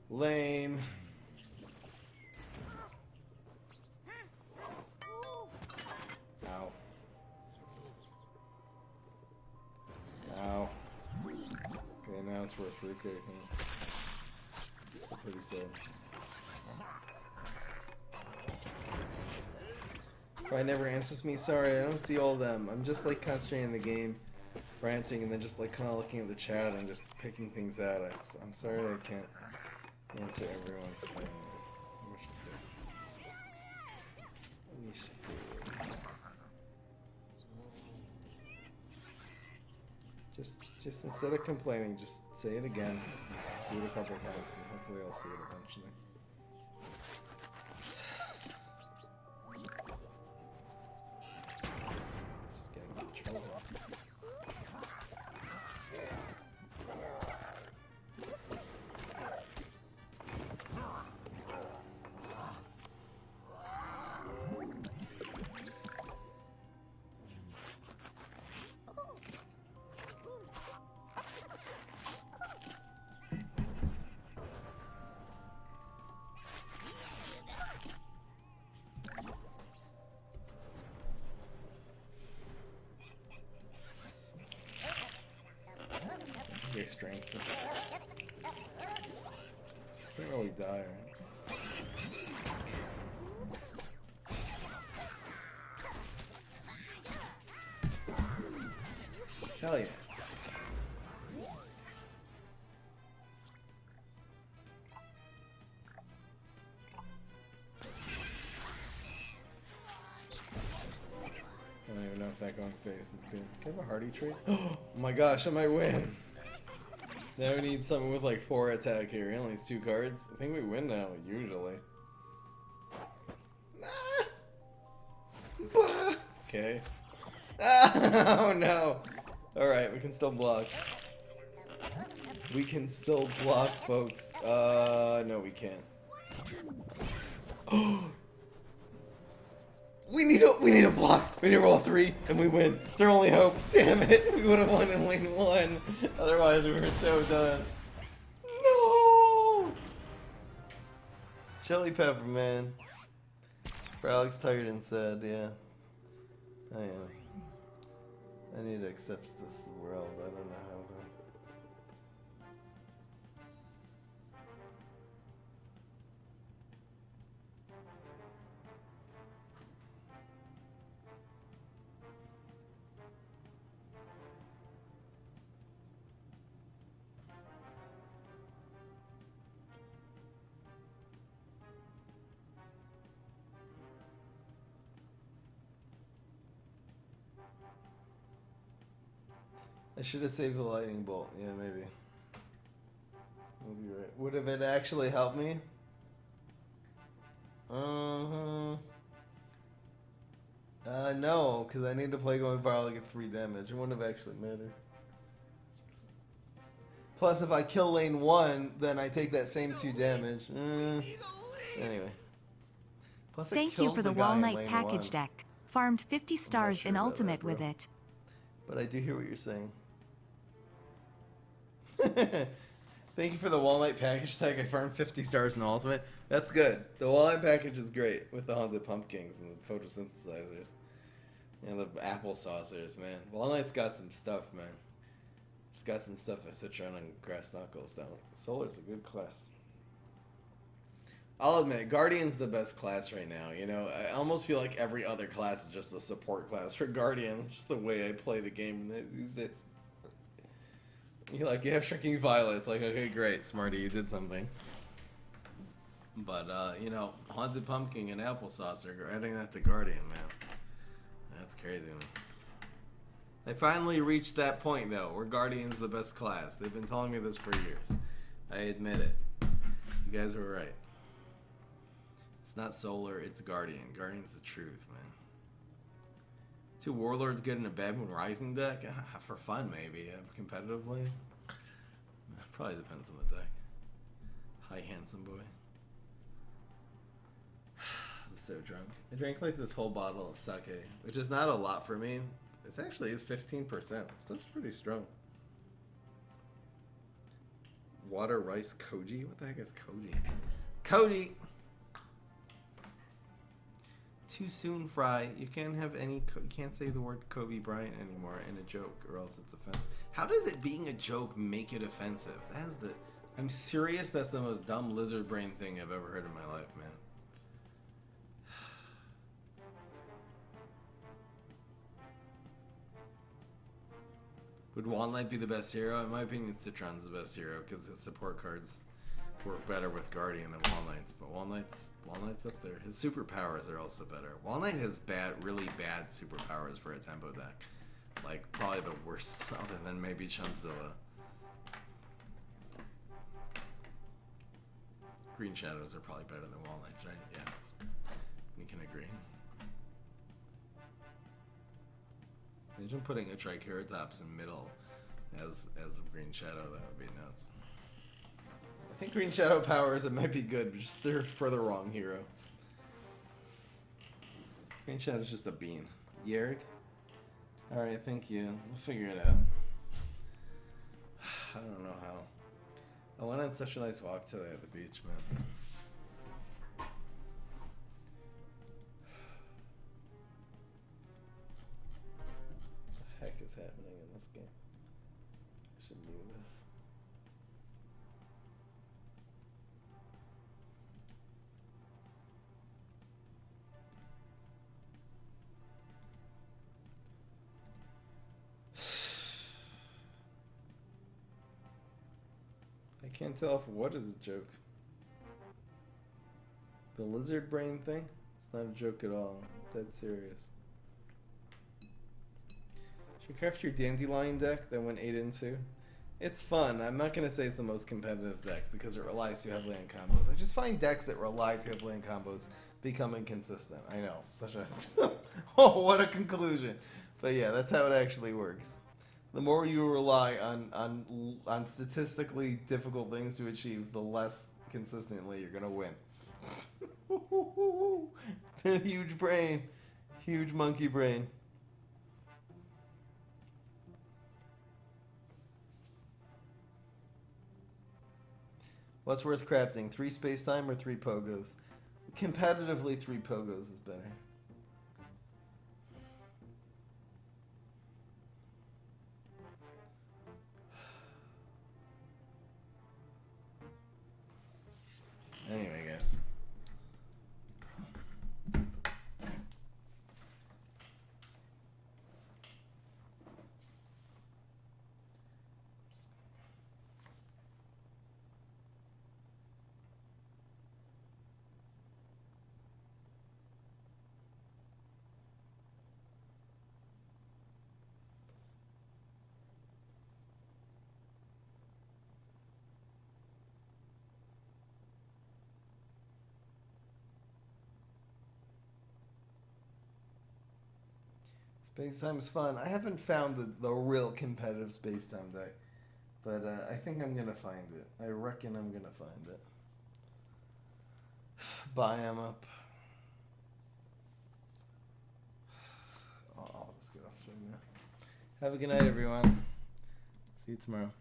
Lame. Ow. Ow. Okay, now it's worth fruitcake, huh? Pretty sad. If I never answers me, sorry, I don't see all of them. I'm just like concentrating on the game, ranting, and then just like kind of looking at the chat and just picking things out. I'm sorry I can't answer everyone's thing. I wish I could. Just instead of complaining, just say it again. Do it a couple times, and hopefully I'll see it eventually. Just getting control. strength. Can't really die, right? Hell yeah. I don't even know if that going face is good. Can I have a hardy trait? Oh my gosh, I might win. Now we need someone with like 4 attack here. He only has 2 cards. I think we win now, usually. Okay. Oh no! Alright, we can still block. We can still block, folks. No we can't. We need a block. We need to roll 3 and we win. It's our only hope. Damn it. We would have won in lane 1. Otherwise we were so done. No! Chili pepper, man. For Alex tired and sad, yeah. I am. I need to accept this world. I don't know how to. I should have saved the lightning bolt. Yeah, maybe. You'll be right. Would have it actually helped me? No, because I need to play going viral to get 3 damage. It wouldn't have actually mattered. Plus, if I kill lane 1, then I take that same 2 damage. Anyway. Plus, Thank you for the guy in Walnut lane package 1. deck. Farmed 50 stars sure in about Ultimate that, bro. with it. But I do hear what you're saying. Thank you for the Walnut package tag. I farmed 50 stars in Ultimate. That's good. The Walnut package is great with the Haunted Pumpkins and the photosynthesizers. And the apple saucers, man. Walnut's got some stuff, man. It's got some stuff that Citron and Grass Knuckles don't. Solar's a good class. I'll admit, Guardian's the best class right now. You know, I almost feel like every other class is just a support class for Guardian. It's just the way I play the game these days. You're like, you have Shrinking Violet. It's like, okay, great, Smarty, you did something. But, you know, Haunted Pumpkin and Applesauce are adding that to Guardian, man. That's crazy, man. They finally reached that point, though, where Guardian's the best class. They've been telling me this for years. I admit it. You guys were right. It's not Solar, it's Guardian. Guardian's the truth, man. 2 Warlords good in a Bad Moon Rising deck? For fun, maybe. Competitively? Probably depends on the deck. Hi, handsome boy. I'm so drunk. I drank like this whole bottle of sake, which is not a lot for me. It actually is 15%. Stuff's pretty strong. Water, rice, koji? What the heck is koji? Koji! Too soon, Fry. You can't have any. You can't say the word Kobe Bryant anymore in a joke, or else it's offensive. How does it being a joke make it offensive? That is the. I'm serious. That's the most dumb lizard brain thing I've ever heard in my life, man. Would Wanlight be the best hero? In my opinion, Citron's the best hero because his support cards work better with Guardian than Walnight's, but Walnight's up there. His superpowers are also better. Walnut has really bad superpowers for a tempo deck. Like, probably the worst, other than maybe Chumzilla. Green Shadows are probably better than Walnight's, right? Yes, we can agree. Imagine putting a Triceratops in middle as a Green Shadow. That would be nuts. I think Green Shadow powers, it might be good, but just they're for the wrong hero. Green Shadow's just a bean. Yerg? Alright, thank you. We'll figure it out. I don't know how. I went on such a nice walk today at the beach, man. What the heck is happening in this game? I should mute this. I can't tell if what is a joke. The lizard brain thing? It's not a joke at all. Dead serious. Should you craft your dandelion deck that went 8 into? It's fun. I'm not going to say it's the most competitive deck because it relies too heavily on combos. I just find decks that rely too heavily on combos become inconsistent. I know. Such a... oh, what a conclusion. But yeah, that's how it actually works. The more you rely on statistically difficult things to achieve, the less consistently you're going to win. Huge brain. Huge monkey brain. What's worth crafting? 3 space time or 3 pogos? Competitively, 3 pogos is better. Anyway, guys. Space time is fun. I haven't found the real competitive space time deck, but I think I'm gonna find it. I reckon I'm gonna find it. Buy 'em up. I'll just get off stream now. Have a good night, everyone. See you tomorrow.